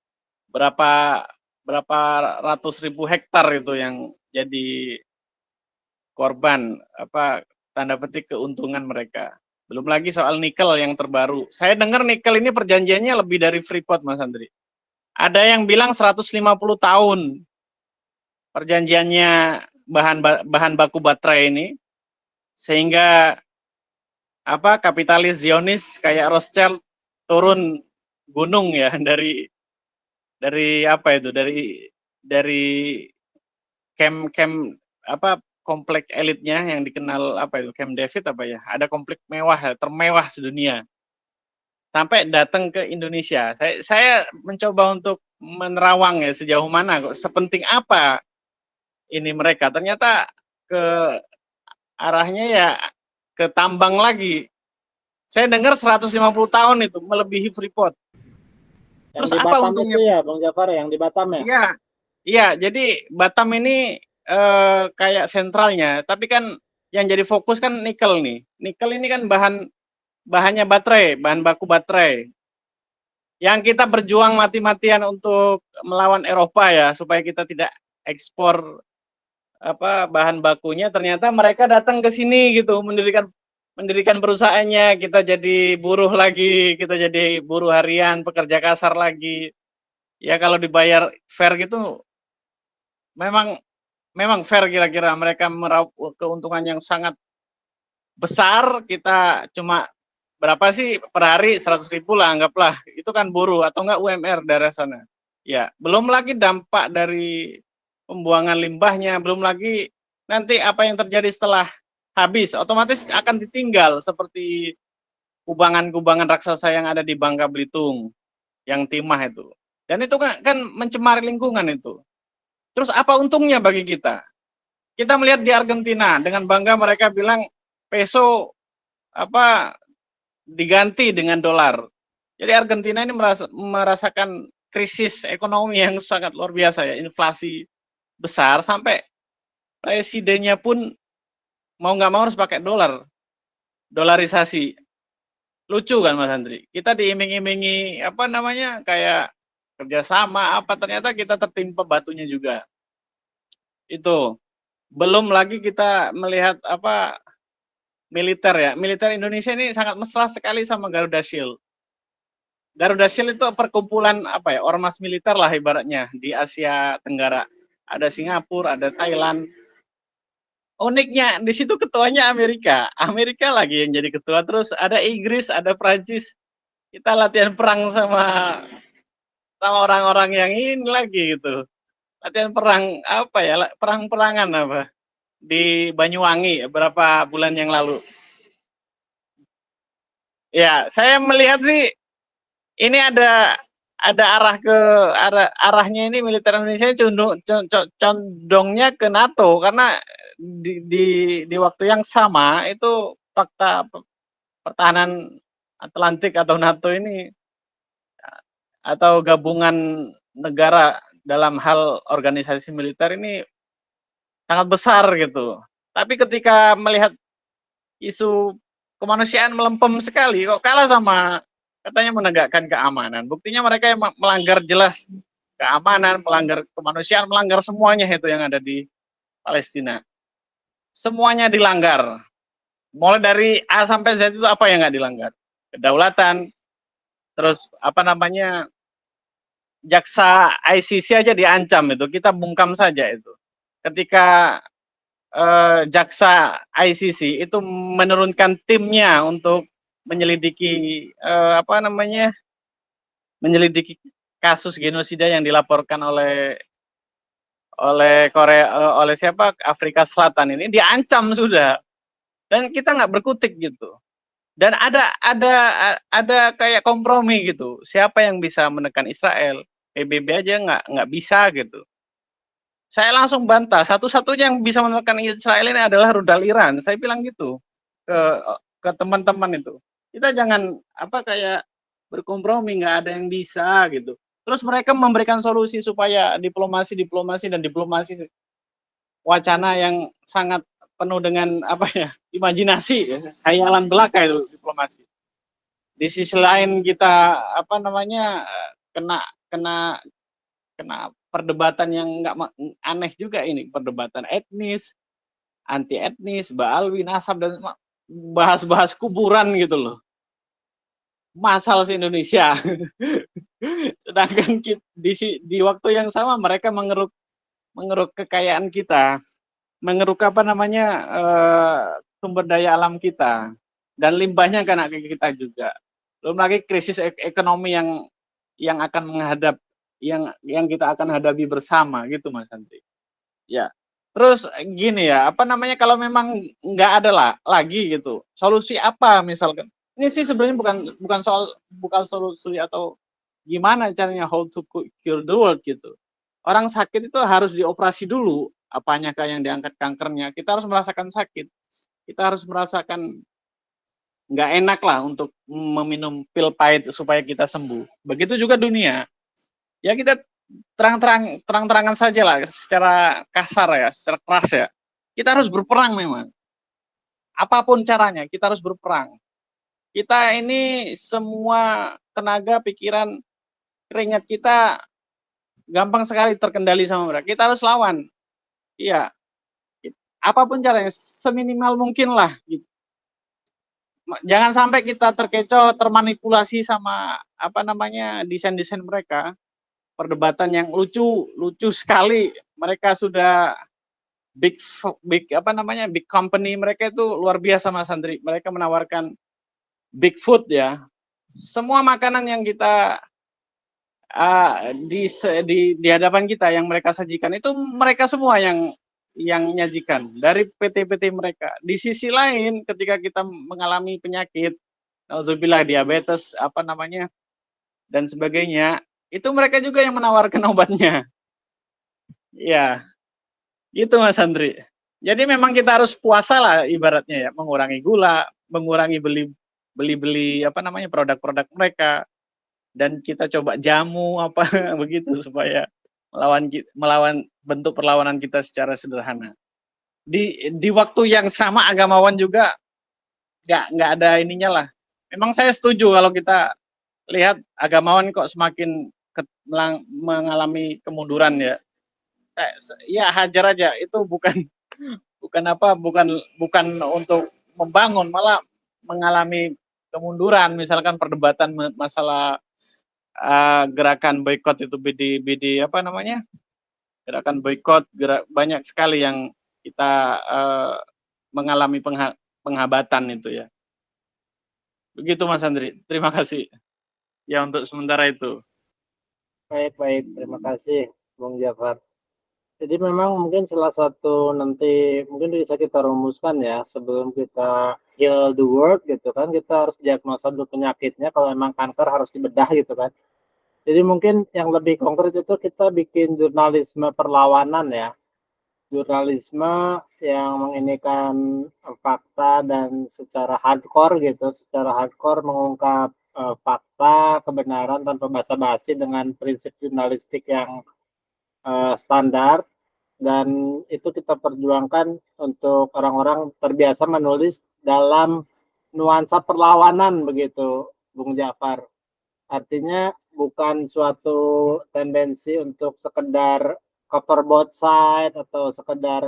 Berapa ratus ribu hektar itu yang jadi korban tanda petik keuntungan mereka. Belum lagi soal nikel yang terbaru. Saya dengar nikel ini perjanjiannya lebih dari Freeport, Mas Andri. Ada yang bilang 150 tahun perjanjiannya bahan baku baterai ini, sehingga kapitalis Zionis kayak Rothschild turun gunung ya dari camp komplek elitnya yang dikenal Camp David ada komplek mewah termewah sedunia sampai datang ke Indonesia. Saya mencoba untuk menerawang ya sejauh mana kok sepenting apa ini mereka, ternyata ke arahnya ya ke tambang lagi. Saya dengar 150 tahun itu melebihi Freeport. Terus apa untungnya? Itu ya, Bang Jafar, yang di Batam ya? Iya. Jadi Batam ini kayak sentralnya, tapi kan yang jadi fokus kan nikel nih. Nikel ini kan bahannya baterai, bahan baku baterai. Yang kita berjuang mati-matian untuk melawan Eropa ya, supaya kita tidak ekspor bahan bakunya, ternyata mereka datang ke sini gitu, mendirikan perusahaannya, kita jadi buruh lagi, kita jadi buruh harian, pekerja kasar lagi. Ya kalau dibayar fair gitu, memang fair kira-kira, mereka meraup keuntungan yang sangat besar, kita cuma berapa sih per hari, 100.000 lah anggaplah, itu kan buruh atau enggak UMR daerah sana. Ya, belum lagi dampak dari pembuangan limbahnya, belum lagi nanti apa yang terjadi setelah habis, otomatis akan ditinggal seperti kubangan-kubangan raksasa yang ada di Bangka Belitung, yang timah itu. Dan itu kan mencemari lingkungan itu. Terus apa untungnya bagi kita? Kita melihat di Argentina, dengan bangga mereka bilang peso diganti dengan dolar. Jadi Argentina ini merasakan krisis ekonomi yang sangat luar biasa ya, inflasi besar sampai presidennya pun mau nggak mau harus pakai dolarisasi. Lucu kan Mas Andri? Kita diiming-imingi kayak kerjasama ternyata kita tertimpa batunya juga. Itu. Belum lagi kita melihat apa militer ya. Militer Indonesia ini sangat mesra sekali sama Garuda Shield. Garuda Shield itu perkumpulan apa ya, ormas militer lah ibaratnya di Asia Tenggara. Ada Singapura, ada Thailand. Uniknya di situ ketuanya Amerika. Amerika lagi yang jadi ketua, terus ada Inggris, ada Prancis. Kita latihan perang sama orang-orang yang ini lagi gitu. Latihan perang apa ya? Perang-perangan apa? Di Banyuwangi beberapa bulan yang lalu. Ya, saya melihat sih ini ada arahnya ini militer Indonesia condongnya ke NATO karena di waktu yang sama itu fakta pertahanan Atlantik atau NATO ini atau gabungan negara dalam hal organisasi militer ini sangat besar gitu. Tapi ketika melihat isu kemanusiaan melempem sekali, kok kalah sama katanya menegakkan keamanan. Buktinya mereka yang melanggar jelas keamanan, melanggar kemanusiaan, melanggar semuanya itu yang ada di Palestina. Semuanya dilanggar. Mulai dari A sampai Z itu apa yang nggak dilanggar? Kedaulatan, terus apa namanya, jaksa ICC aja diancam itu, kita bungkam saja itu. Ketika jaksa ICC itu menurunkan timnya untuk menyelidiki apa namanya, menyelidiki kasus genosida yang dilaporkan oleh Korea, oleh siapa, Afrika Selatan ini diancam sudah, dan kita nggak berkutik gitu. Dan ada kayak kompromi gitu. Siapa yang bisa menekan Israel? PBB aja nggak bisa gitu. Saya langsung bantah, satu-satunya yang bisa menekan Israel ini adalah rudal Iran. Saya bilang gitu ke teman-teman itu. Kita jangan apa kayak berkompromi, nggak ada yang bisa gitu. Terus mereka memberikan solusi supaya diplomasi wacana yang sangat penuh dengan apa ya, imajinasi, ya, khayalan belaka itu diplomasi. Di sisi lain kita apa namanya kena perdebatan yang nggak aneh juga ini, perdebatan etnis, anti etnis, Baalwi, Nasab, dan bahas-bahas kuburan gitu loh. Masal se-Indonesia. Sedangkan di waktu yang sama mereka mengeruk kekayaan kita, mengeruk apa namanya sumber daya alam kita, dan limbahnya kena ke kita juga. Belum lagi krisis ekonomi yang akan menghadap yang kita akan hadapi bersama gitu Mas Andri. Ya. Terus gini ya, apa namanya, kalau memang nggak ada lagi gitu, solusi apa misalkan? Ini sih sebenarnya bukan solusi atau gimana caranya how to cure the world gitu. Orang sakit itu harus dioperasi dulu, apanya yang diangkat kankernya. Kita harus merasakan sakit. Kita harus merasakan nggak enak lah untuk meminum pil pahit supaya kita sembuh. Begitu juga dunia. Ya kita terang-terangan saja lah, secara kasar ya, secara keras ya. Kita harus berperang memang. Apapun caranya, kita harus berperang. Kita ini semua tenaga, pikiran, keringat kita gampang sekali terkendali sama mereka. Kita harus lawan. Iya. Apapun caranya, seminimal mungkin lah. Gitu. Jangan sampai kita terkecoh, termanipulasi sama apa namanya desain-desain mereka. Perdebatan yang lucu sekali. Mereka sudah big apa namanya, big company, mereka itu luar biasa Mas Andri. Mereka menawarkan big food ya. Semua makanan yang kita di hadapan kita yang mereka sajikan itu mereka semua yang nyajikan dari PT-PT mereka. Di sisi lain ketika kita mengalami penyakit, nauzubillah, diabetes apa namanya dan sebagainya, itu mereka juga yang menawarkan obatnya. Ya, gitu Mas Andri. Jadi memang kita harus puasa lah ibaratnya ya, mengurangi gula, mengurangi beli apa namanya produk-produk mereka, dan kita coba jamu apa begitu supaya melawan bentuk perlawanan kita secara sederhana. Di waktu yang sama agamawan juga nggak ada ininya lah. Memang saya setuju kalau kita lihat agamawan kok semakin mengalami kemunduran ya. ya hajar aja, itu bukan bukan untuk membangun, malah mengalami kemunduran. Misalkan perdebatan masalah gerakan boykot itu BD apa namanya, gerakan boykot, banyak sekali yang kita mengalami penghabatan itu ya. Begitu Mas Andri, terima kasih ya untuk sementara itu. Baik, terima kasih Bung Jafar. Jadi memang mungkin salah satu nanti mungkin bisa kita rumuskan ya, sebelum kita heal the world gitu kan, kita harus diagnosa dulu penyakitnya, kalau emang kanker harus dibedah gitu kan. Jadi mungkin yang lebih konkret itu kita bikin jurnalisme perlawanan ya, jurnalisme yang menginikan fakta dan secara hardcore gitu, secara hardcore mengungkap fakta, kebenaran tanpa basa-basi dengan prinsip jurnalistik yang standar, dan itu kita perjuangkan untuk orang-orang terbiasa menulis dalam nuansa perlawanan begitu, Bung Jafar. Artinya bukan suatu tendensi untuk sekedar cover both side atau sekedar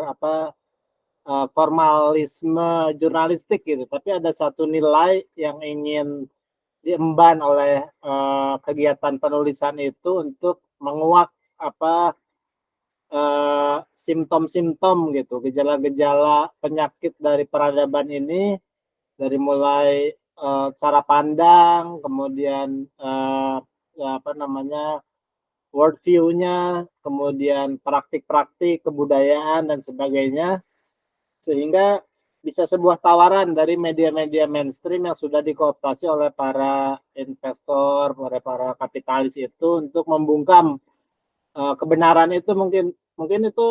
formalisme jurnalistik gitu, tapi ada satu nilai yang ingin diemban oleh kegiatan penulisan itu untuk menguak simptom-simptom gitu, gejala-gejala penyakit dari peradaban ini, dari mulai cara pandang, kemudian world view-nya, kemudian praktik-praktik kebudayaan dan sebagainya, sehingga bisa sebuah tawaran dari media-media mainstream yang sudah dikooptasi oleh para investor, oleh para kapitalis itu untuk membungkam kebenaran itu. Mungkin itu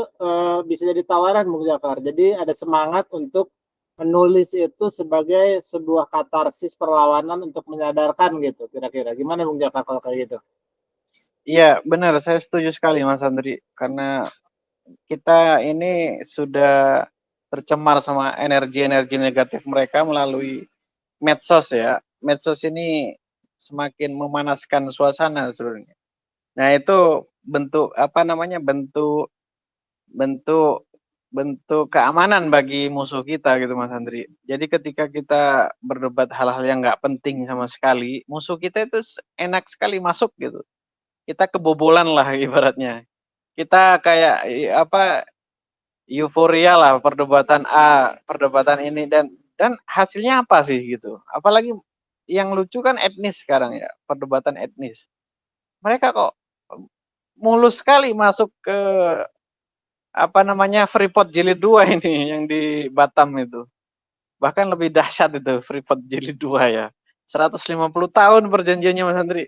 bisa jadi tawaran Bung Jafar. Jadi ada semangat untuk menulis itu sebagai sebuah katarsis perlawanan untuk menyadarkan gitu, kira-kira. Gimana Bung Jafar kalau kayak gitu? Iya, benar, saya setuju sekali Mas Andri, karena kita ini sudah tercemar sama energi-energi negatif mereka melalui medsos ya. Medsos ini semakin memanaskan suasana sebenarnya. Nah, itu bentuk bentuk keamanan bagi musuh kita gitu Mas Andri. Jadi ketika kita berdebat hal-hal yang nggak penting sama sekali, musuh kita itu enak sekali masuk gitu. Kita kebobolan lah ibaratnya. Kita kayak euforia lah perdebatan perdebatan ini, dan hasilnya apa sih gitu. Apalagi yang lucu kan etnis sekarang ya, perdebatan etnis. Mereka kok mulus sekali masuk ke Freeport Jilid 2 ini yang di Batam itu. Bahkan lebih dahsyat itu Freeport Jilid 2 ya. 150 tahun perjanjiannya Mas Andri.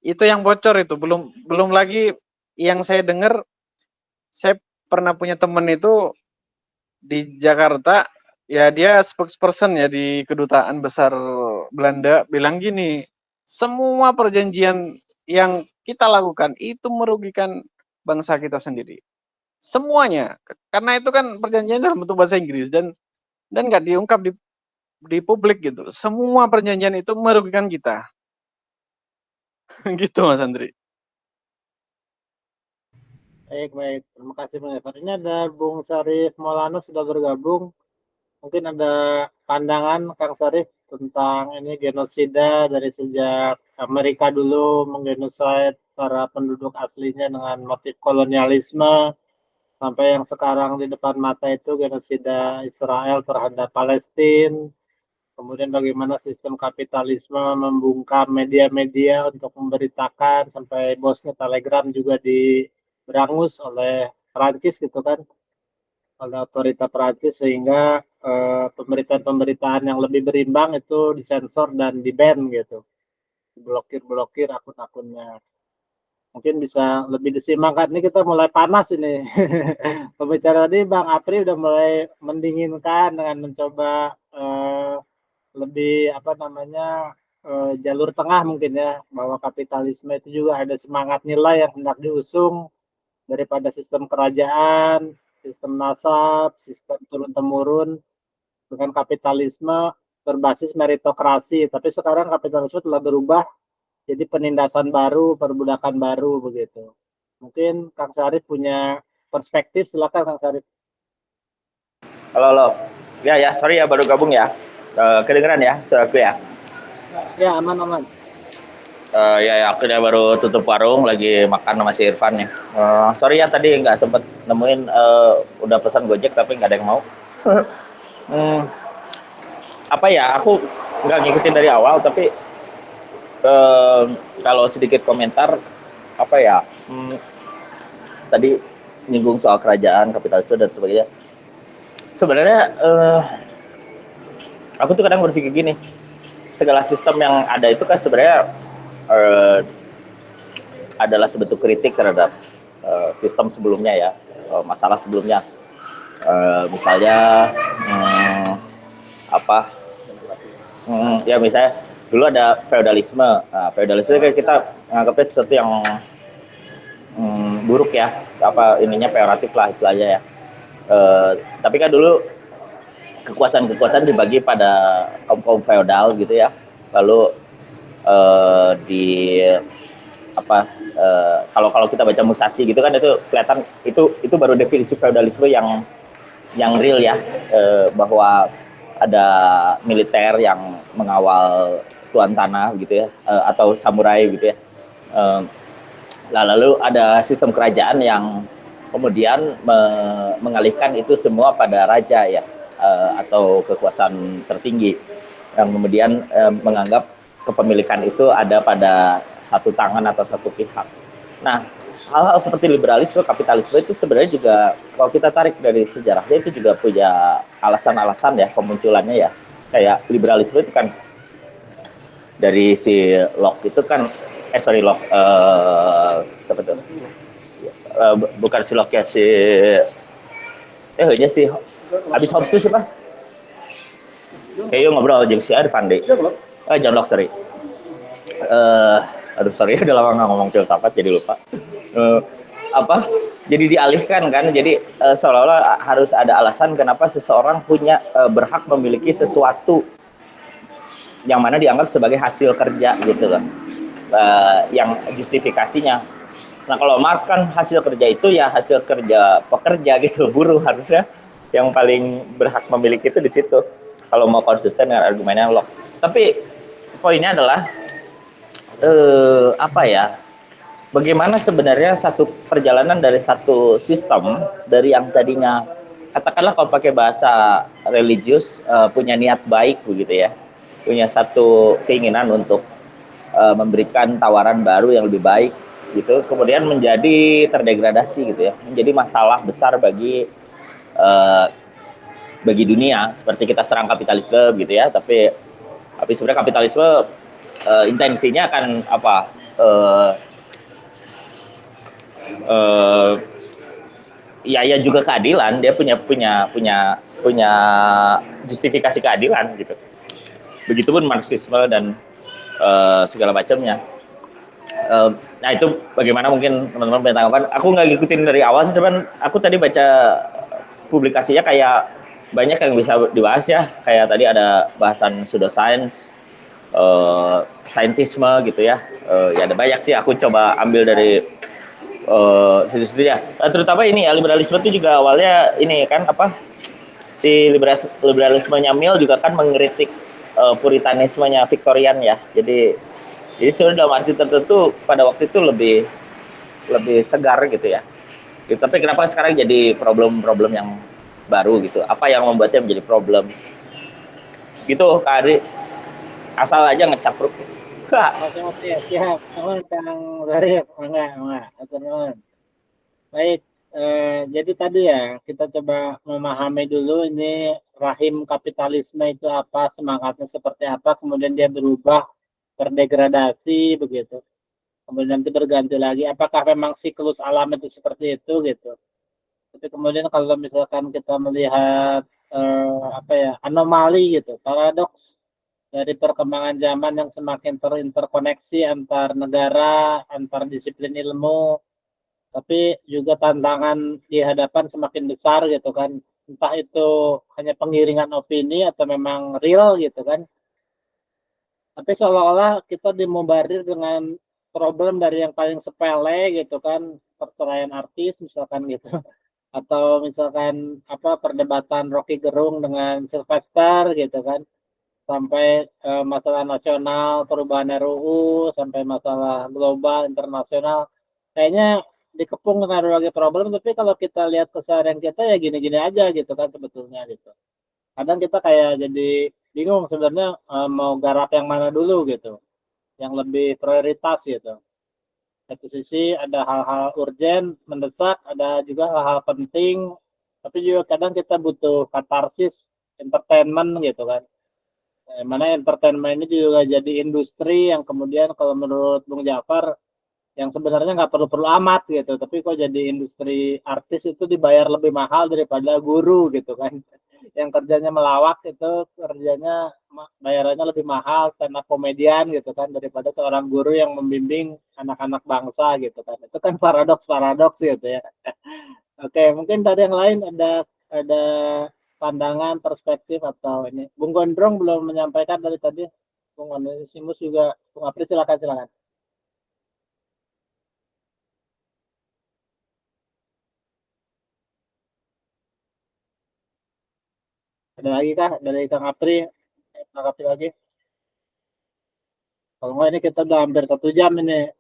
Itu yang bocor itu, belum lagi yang saya dengar. Saya pernah punya temen itu di Jakarta, ya dia spokesperson ya di Kedutaan Besar Belanda, bilang gini, semua perjanjian yang kita lakukan itu merugikan bangsa kita sendiri. Semuanya, karena itu kan perjanjian dalam bentuk bahasa Inggris dan nggak diungkap di publik gitu. Semua perjanjian itu merugikan kita. Gitu Mas Andri. Baik. Terima kasih Bung Jafar. Ini ada Bung Syarif Maulana sudah bergabung. Mungkin ada pandangan Kang Syarif tentang ini genosida dari sejak Amerika dulu menggenosid para penduduk aslinya dengan motif kolonialisme, sampai yang sekarang di depan mata itu genosida Israel terhadap Palestina. Kemudian bagaimana sistem kapitalisme membungkam media-media untuk memberitakan, sampai bosnya Telegram juga diberangus oleh Perancis gitu kan, oleh otorita Perancis, sehingga pemberitaan-pemberitaan yang lebih berimbang itu disensor dan di-ban gitu, diblokir akun-akunnya. Mungkin bisa lebih disimak kan, ini kita mulai panas ini. Pembicara tadi Bang Apri udah mulai mendinginkan dengan mencoba lebih jalur tengah mungkin ya, bahwa kapitalisme itu juga ada semangat nilai yang hendak diusung daripada sistem kerajaan, sistem nasab, sistem turun-temurun, dengan kapitalisme berbasis meritokrasi. Tapi sekarang kapitalisme telah berubah jadi penindasan baru, perbudakan baru begitu. Mungkin Kang Syarif punya perspektif. Silakan Kang Sarif. Halo. Ya, sorry ya baru gabung ya. Kedengeran ya suaraku ya? Ya, aman. Ya, aku udah baru tutup warung, lagi makan sama si Irfan ya. Sorry ya tadi nggak sempet nemuin, udah pesan Gojek tapi nggak ada yang mau. Apa ya, aku nggak ngikutin dari awal tapi kalau sedikit komentar apa ya, tadi nyinggung soal kerajaan, kapitalisme dan sebagainya. Sebenarnya aku tuh kadang berpikir gini, segala sistem yang ada itu kan sebenarnya adalah sebentuk kritik terhadap sistem sebelumnya ya, masalah sebelumnya. Misalnya ya misalnya dulu ada feodalisme. Nah, feodalisme kan kita menganggapnya sesuatu yang buruk ya, ininya peyoratif lah istilahnya ya. Tapi kan dulu kekuasaan dibagi pada kaum feodal gitu ya. Lalu kalau kita baca Musashi gitu kan itu kelihatan itu baru definisi feodalisme yang real ya, bahwa ada militer yang mengawal tuan tanah gitu ya, atau samurai gitu ya. Lalu ada sistem kerajaan yang kemudian mengalihkan itu semua pada raja ya, atau kekuasaan tertinggi yang kemudian menganggap kepemilikan itu ada pada satu tangan atau satu pihak. Nah, hal-hal seperti liberalisme, kapitalisme itu sebenarnya juga kalau kita tarik dari sejarahnya itu juga punya alasan-alasan ya pemunculannya ya. Kayak liberalisme itu kan dari si Locke itu kan Locke, siapa tuh? Bukan si Locke ya, si habis Hobbes itu siapa? Kayak ngobrol jeung si Irfan deh. John Locke, sorry. Sorry udah lama nggak ngomong filsafat jadi lupa. Jadi dialihkan kan, jadi seolah-olah harus ada alasan kenapa seseorang punya berhak memiliki sesuatu yang mana dianggap sebagai hasil kerja gitu loh, yang justifikasinya. Nah kalau Marx kan hasil kerja itu ya hasil kerja pekerja gitu, buruh harusnya yang paling berhak memiliki itu di situ kalau mau konsisten dengan argumennya Locke. Tapi poinnya adalah bagaimana sebenarnya satu perjalanan dari satu sistem dari yang tadinya katakanlah kalau pakai bahasa religius punya niat baik begitu ya, punya satu keinginan untuk memberikan tawaran baru yang lebih baik gitu, kemudian menjadi terdegradasi gitu ya, menjadi masalah besar bagi dunia, seperti kita serang kapitalisme gitu ya, tapi sebenarnya kapitalisme intensinya akan ya juga keadilan, dia punya justifikasi keadilan gitu. Begitupun Marxisme dan segala macamnya. Nah itu bagaimana mungkin teman-teman punya tanggapan. Aku nggak ngikutin dari awal sih, cuman aku tadi baca publikasinya kayak banyak yang bisa dibahas ya, kayak tadi ada bahasan pseudoscience, saintisme gitu ya. Ya ada banyak sih, aku coba ambil dari situ-situ ya. Terutama ini ya, liberalisme itu juga awalnya ini kan si liberalismenya Mill juga kan mengkritik puritanismenya Victorian ya. Jadi sebenarnya dalam arti tertentu pada waktu itu lebih segar gitu ya. Tapi kenapa sekarang jadi problem-problem yang baru gitu? Apa yang membuatnya menjadi problem? Gitu, Kak Ari. Asal aja ngecap. Oke, siap. Kang Sarif, enggak. Baik, jadi tadi ya kita coba memahami dulu ini rahim kapitalisme itu apa, semangatnya seperti apa, kemudian dia berubah, terdegradasi begitu. Kemudian nanti berganti lagi, apakah memang siklus alam itu seperti itu gitu. Tapi kemudian kalau misalkan kita melihat anomali gitu, paradoks dari perkembangan zaman yang semakin terinterkoneksi antar negara, antar disiplin ilmu, tapi juga tantangan di hadapan semakin besar gitu kan, entah itu hanya pengiringan opini atau memang real gitu kan. Tapi seolah-olah kita dimombardir dengan problem dari yang paling sepele gitu kan, perceraian artis misalkan gitu, atau misalkan apa perdebatan Rocky Gerung dengan Sylvester gitu kan, sampai masalah nasional, perubahan RUU, sampai masalah global, internasional, kayaknya dikepung dengan berbagai problem. Tapi kalau kita lihat keseharian kita ya gini-gini aja gitu kan sebetulnya gitu. Kadang kita kayak jadi bingung sebenarnya mau garap yang mana dulu gitu, yang lebih prioritas gitu. Satu sisi ada hal-hal urgent, mendesak, ada juga hal-hal penting, tapi juga kadang kita butuh katarsis, entertainment gitu kan. Mana entertainment ini juga jadi industri yang kemudian kalau menurut Bung Jafar yang sebenarnya nggak perlu-perlu amat gitu, tapi kok jadi industri artis itu dibayar lebih mahal daripada guru gitu kan. Yang kerjanya melawak itu kerjanya bayarannya lebih mahal stand up komedian gitu kan daripada seorang guru yang membimbing anak-anak bangsa gitu kan. Itu kan paradoks gitu ya. Oke, mungkin dari yang lain ada pandangan, perspektif atau ini. Bung Gondrong belum menyampaikan dari tadi. Bung Onesimus juga, Bung Apri silakan. Ada lagi kah dari Kang Apri? Kang Apri lagi? Kalau nggak ini kita udah hampir 1 jam ini.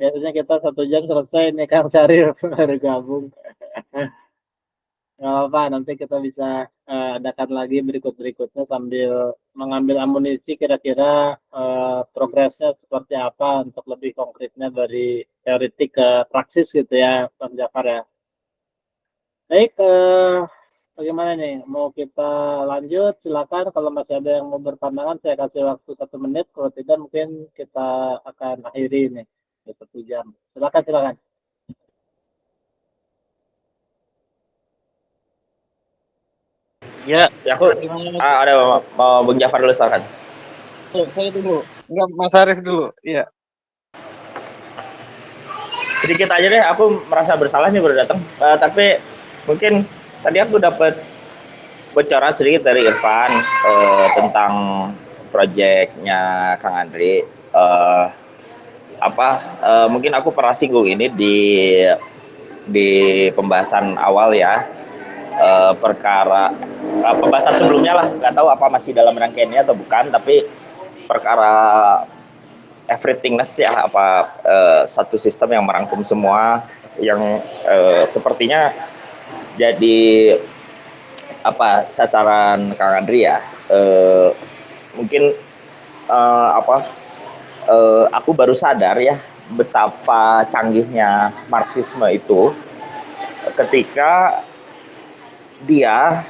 Biasanya kita 1 jam selesai nih Kang Syarif baru gabung. Nggak apa-apa, nanti kita bisa adakan lagi berikutnya sambil mengambil amunisi kira-kira progresnya seperti apa untuk lebih konkretnya dari teoretik ke praksis gitu ya, Bang Jafar ya. Baik, bagaimana nih? Mau kita lanjut? Silakan. Kalau masih ada yang mau berpandangan, saya kasih waktu 1 menit. Kalau tidak, mungkin kita akan akhiri nih di 1 jam. Silakan. Ya, Ya aku gimana? ada mau Bung Jafar dulu silakan. Saya dulu. Enggak, Mas Arief dulu. Iya. Sedikit aja deh, aku merasa bersalah nih baru datang. Tapi mungkin tadi aku dapat bocoran sedikit dari Irfan tentang proyeknya Kang Andri. Mungkin aku pernah singgung ini di pembahasan awal ya. Perkara pembahasan sebelumnya lah, nggak tahu apa masih dalam rangkaiannya atau bukan, tapi perkara everythingness ya, satu sistem yang merangkum semua, yang sepertinya jadi sasaran Kang Andri ya. Mungkin aku baru sadar ya betapa canggihnya Marxisme itu ketika dia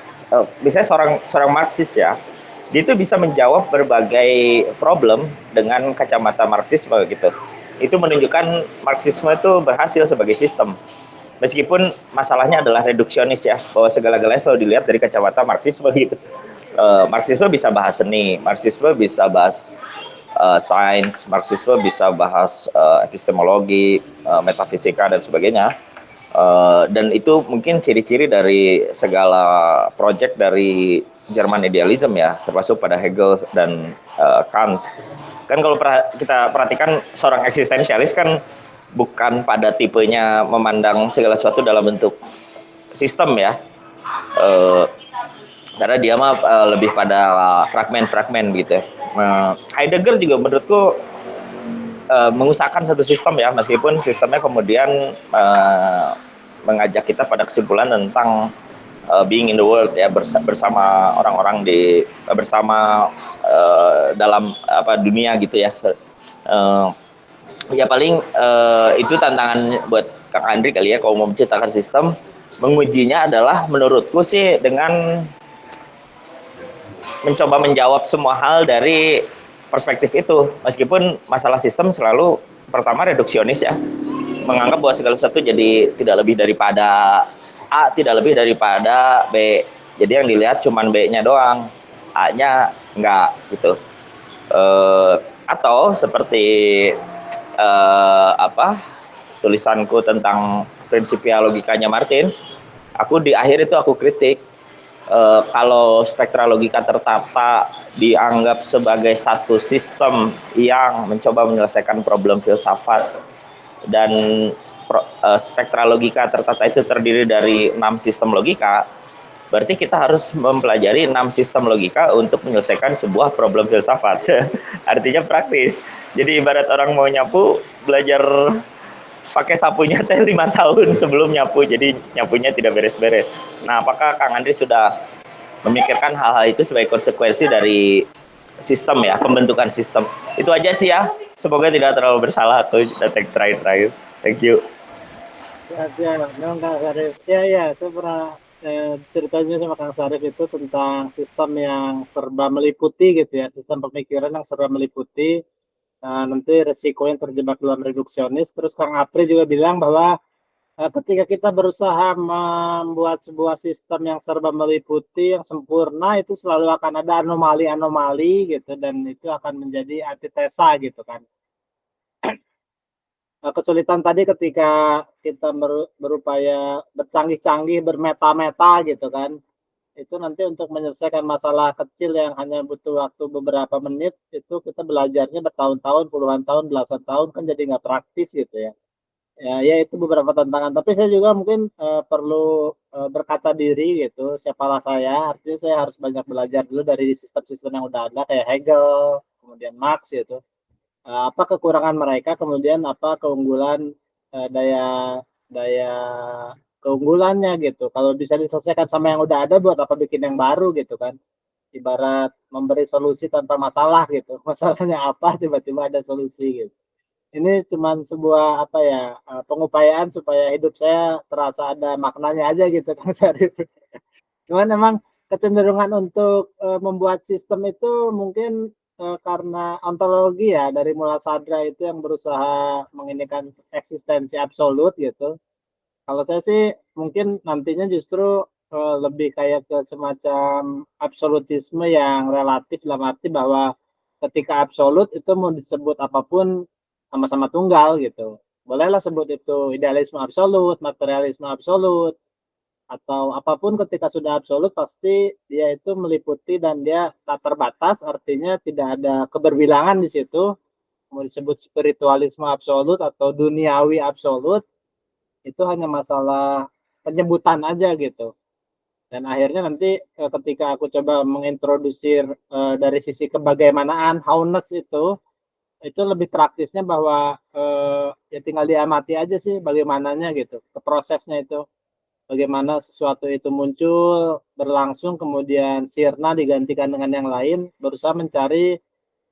misalnya seorang Marxis ya, dia itu bisa menjawab berbagai problem dengan kacamata Marxisme gitu. Itu menunjukkan Marxisme itu berhasil sebagai sistem. Meskipun masalahnya adalah reduksionis ya, bahwa segala-galanya selalu dilihat dari kacamata Marxisme gitu. Marxisme bisa bahas seni, Marxisme bisa bahas sains, Marxisme bisa bahas epistemologi, metafisika dan sebagainya. Dan itu mungkin ciri-ciri dari segala proyek dari Jerman idealism ya, termasuk pada Hegel dan Kant. Kan kalau kita perhatikan seorang eksistensialis kan bukan pada tipenya memandang segala sesuatu dalam bentuk sistem ya, karena dia mah lebih pada fragmen-fragmen gitu. Heidegger juga menurutku mengusahakan satu sistem ya, meskipun sistemnya kemudian mengajak kita pada kesimpulan tentang being in the world ya, bersama orang-orang bersama dalam dunia gitu ya. Ya paling itu tantangan buat Kang Andri kali ya, kalau mau menciptakan sistem. Mengujinya adalah menurutku sih dengan mencoba menjawab semua hal dari perspektif itu, meskipun masalah sistem selalu pertama reduksionis ya, menganggap bahwa segala sesuatu jadi tidak lebih daripada A, tidak lebih daripada B, jadi yang dilihat cuman B-nya doang, A-nya enggak gitu. Atau seperti tulisanku tentang prinsipia logikanya Martin, aku di akhir itu aku kritik kalau spektra logika tertata dianggap sebagai satu sistem yang mencoba menyelesaikan problem filsafat dan spektra logika tertata itu terdiri dari 6 sistem logika, berarti kita harus mempelajari 6 sistem logika untuk menyelesaikan sebuah problem filsafat. Artinya praktis. Jadi ibarat orang mau nyapu, belajar pakai sapunya teh 5 tahun sebelum nyapu, jadi nyapunya tidak beres-beres. Nah, apakah Kang Andri sudah memikirkan hal-hal itu sebagai konsekuensi dari sistem ya, pembentukan sistem? Itu aja sih ya. Semoga tidak terlalu bersalah. Aku udah try. Thank you. Ya, memang Kang Sarif. Ya, saya pernah ceritanya sama Kang Sarif itu tentang sistem yang serba meliputi gitu ya, sistem pemikiran yang serba meliputi. Nanti resikonya terjebak dalam reduksionis. Terus Kang Apri juga bilang bahwa ketika kita berusaha membuat sebuah sistem yang serba meliputi, yang sempurna, itu selalu akan ada anomali-anomali gitu, dan itu akan menjadi antitesa gitu kan. Kesulitan tadi ketika kita berupaya bercanggih-canggih, bermeta-meta gitu kan, itu nanti untuk menyelesaikan masalah kecil yang hanya butuh waktu beberapa menit, itu kita belajarnya bertahun-tahun, puluhan tahun, belasan tahun, kan jadi nggak praktis gitu ya. Ya itu beberapa tantangan, tapi saya juga mungkin perlu berkaca diri gitu, siapalah saya, artinya saya harus banyak belajar dulu dari sistem-sistem yang udah ada kayak Hegel, kemudian Marx gitu. Apa kekurangan mereka, kemudian apa keunggulan, daya daya keunggulannya gitu. Kalau bisa diselesaikan sama yang udah ada, buat apa bikin yang baru gitu kan. Ibarat memberi solusi tanpa masalah gitu. Masalahnya apa, tiba-tiba ada solusi gitu. Ini cuman sebuah apa ya, pengupayaan supaya hidup saya terasa ada maknanya aja gitu Kang Syarif. Cuman emang kecenderungan untuk membuat sistem itu mungkin karena ontologi ya, dari Mula Sadra itu yang berusaha menginikan eksistensi absolut gitu. Kalau saya sih mungkin nantinya justru lebih kayak ke semacam absolutisme yang relatif, dalam arti bahwa ketika absolut itu mau disebut apapun sama-sama tunggal gitu. Bolehlah sebut itu idealisme absolut, materialisme absolut, atau apapun ketika sudah absolut pasti dia itu meliputi dan dia tak terbatas, artinya tidak ada keberbilangan di situ. Mau disebut spiritualisme absolut atau duniawi absolut, itu hanya masalah penyebutan aja gitu. Dan akhirnya nanti ketika aku coba mengintrodusir dari sisi kebagaimanaan, how-ness itu lebih praktisnya bahwa ya tinggal diamati aja sih bagaimananya gitu, ke prosesnya itu. Bagaimana sesuatu itu muncul, berlangsung, kemudian sirna digantikan dengan yang lain, berusaha mencari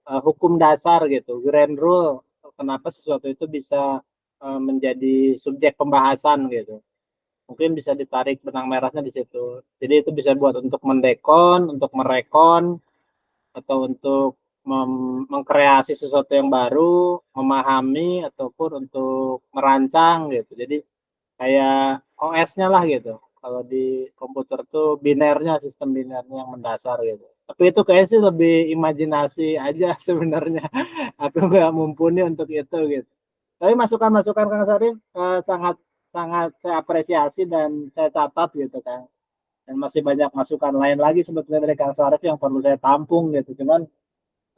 hukum dasar gitu, grand rule, kenapa sesuatu itu bisa menjadi subjek pembahasan gitu. Mungkin bisa ditarik benang merahnya di situ. Jadi itu bisa buat untuk mendekon, untuk merekon, atau untuk mengkreasi sesuatu yang baru, memahami, ataupun untuk merancang gitu. Jadi kayak OS-nya lah gitu. Kalau di komputer tuh binernya, sistem binernya yang mendasar gitu. Tapi itu kayaknya sih lebih imajinasi aja sebenarnya. Aku nggak mumpuni untuk itu gitu. Tapi masukan-masukan Kang Sarif sangat sangat saya apresiasi dan saya catat gitu kan. Dan masih banyak masukan lain lagi sebetulnya dari Kang Sarif yang perlu saya tampung gitu. Cuman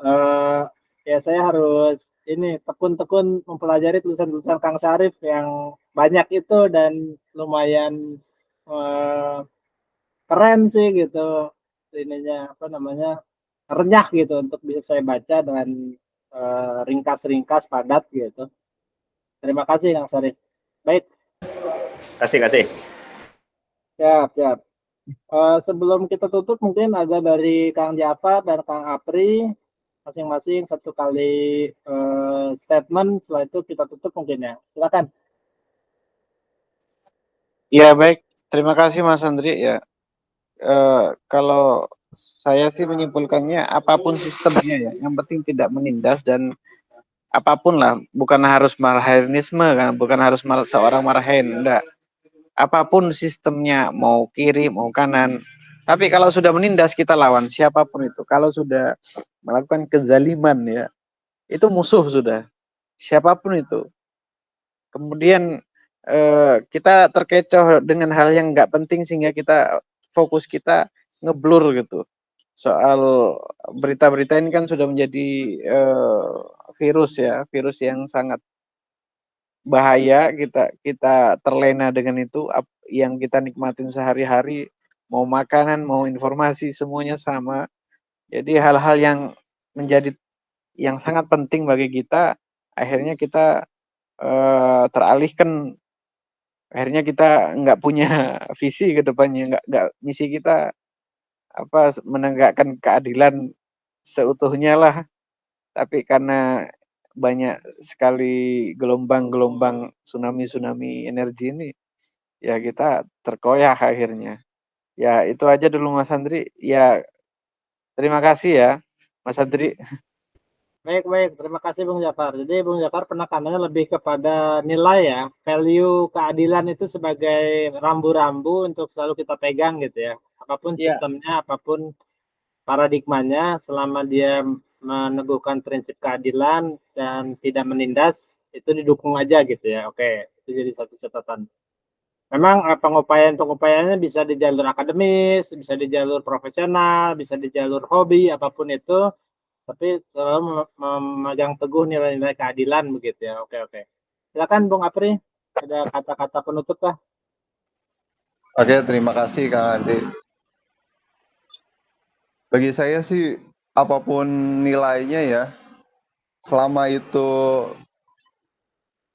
eh, ya saya harus ini tekun-tekun mempelajari tulisan-tulisan Kang Sarif yang banyak itu, dan lumayan eh, keren sih gitu, ininya apa namanya, renyah gitu untuk bisa saya baca dengan ringkas-ringkas padat gitu. Terima kasih Kang Sarif. Baik, Kasih. siap siap. Sebelum kita tutup mungkin ada dari Kang Jafar dan Kang Apri masing-masing satu kali statement, setelah itu kita tutup mungkin ya. Silakan. Ya baik, terima kasih Mas Andri ya. Kalau saya sih menyimpulkannya apapun sistemnya ya, yang penting tidak menindas, dan apapun lah, bukan harus marhaenisme kan, bukan harus seorang marhaen, enggak. Apapun sistemnya, mau kiri mau kanan, tapi kalau sudah menindas kita lawan siapapun itu. Kalau sudah melakukan kezaliman ya, itu musuh sudah, siapapun itu. Kemudian kita terkecoh dengan hal yang nggak penting sehingga kita fokus kita ngeblur gitu. Soal berita-berita ini kan sudah menjadi virus ya, virus yang sangat bahaya, kita terlena dengan itu, yang kita nikmatin sehari-hari, mau makanan, mau informasi, semuanya sama. Jadi hal-hal yang menjadi yang sangat penting bagi kita, akhirnya kita teralihkan. Akhirnya kita nggak punya visi ke depannya, nggak misi kita menegakkan keadilan seutuhnya lah. Tapi karena banyak sekali gelombang-gelombang tsunami energi ini, ya kita terkoyak akhirnya. Ya itu aja dulu Mas Andri. Ya terima kasih ya Mas Andri. Baik, terima kasih Bung Jafar. Jadi Bung Jafar penekanannya lebih kepada nilai ya, value keadilan itu sebagai rambu-rambu untuk selalu kita pegang gitu ya. Apapun Iya. sistemnya, apapun paradigmanya, selama dia meneguhkan prinsip keadilan dan tidak menindas, itu didukung aja gitu ya. Oke, itu jadi satu catatan. Memang pengupayaan-pengupayaannya bisa di jalur akademis, bisa di jalur profesional, bisa di jalur hobi, apapun itu, tapi selalu memegang teguh nilai-nilai keadilan begitu ya. Oke. Silakan Bung Apri, ada kata-kata penutup lah. Oke, terima kasih Kang Andi. Bagi saya sih apapun nilainya ya, selama itu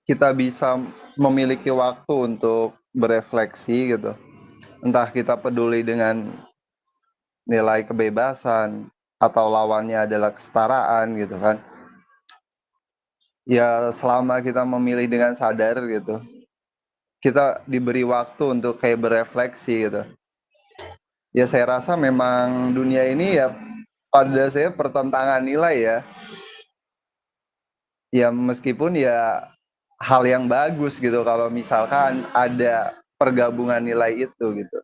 kita bisa memiliki waktu untuk berefleksi gitu. Entah kita peduli dengan nilai kebebasan atau lawannya adalah kesetaraan gitu kan. Ya selama kita memilih dengan sadar gitu, kita diberi waktu untuk kayak berefleksi gitu. Ya saya rasa memang dunia ini ya pada saya pertentangan nilai ya. Ya meskipun ya hal yang bagus gitu kalau misalkan ada pergabungan nilai itu gitu.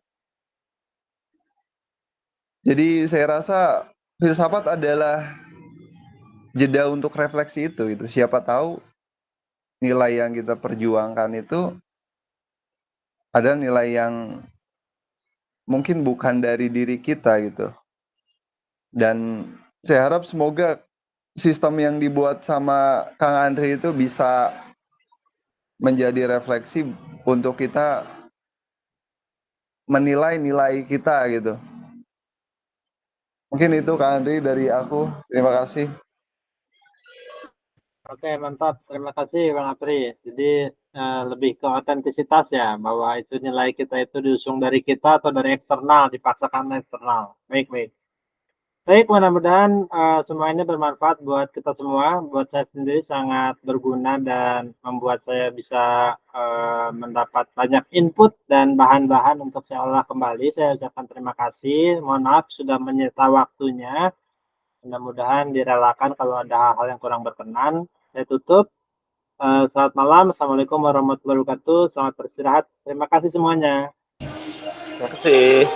Jadi saya rasa filsafat adalah jeda untuk refleksi itu gitu. Siapa tahu nilai yang kita perjuangkan itu ada nilai yang mungkin bukan dari diri kita gitu. Dan saya harap semoga sistem yang dibuat sama Kang Andre itu bisa menjadi refleksi untuk kita menilai nilai kita gitu. Mungkin itu Kang Andre dari aku. Terima kasih. Oke, mantap. Terima kasih Bang Apri. Jadi lebih ke otentisitas ya, bahwa itu nilai kita itu diusung dari kita atau dari eksternal, dipaksakan eksternal. Baik. Baik, mudah-mudahan semua ini bermanfaat buat kita semua. Buat saya sendiri sangat berguna dan membuat saya bisa mendapat banyak input dan bahan-bahan untuk saya olah kembali. Saya ucapkan terima kasih. Mohon maaf sudah menyita waktunya. Mudah-mudahan direlakan kalau ada hal-hal yang kurang berkenan. Saya tutup. Selamat malam. Assalamualaikum warahmatullahi wabarakatuh. Selamat beristirahat. Terima kasih semuanya. Terima kasih.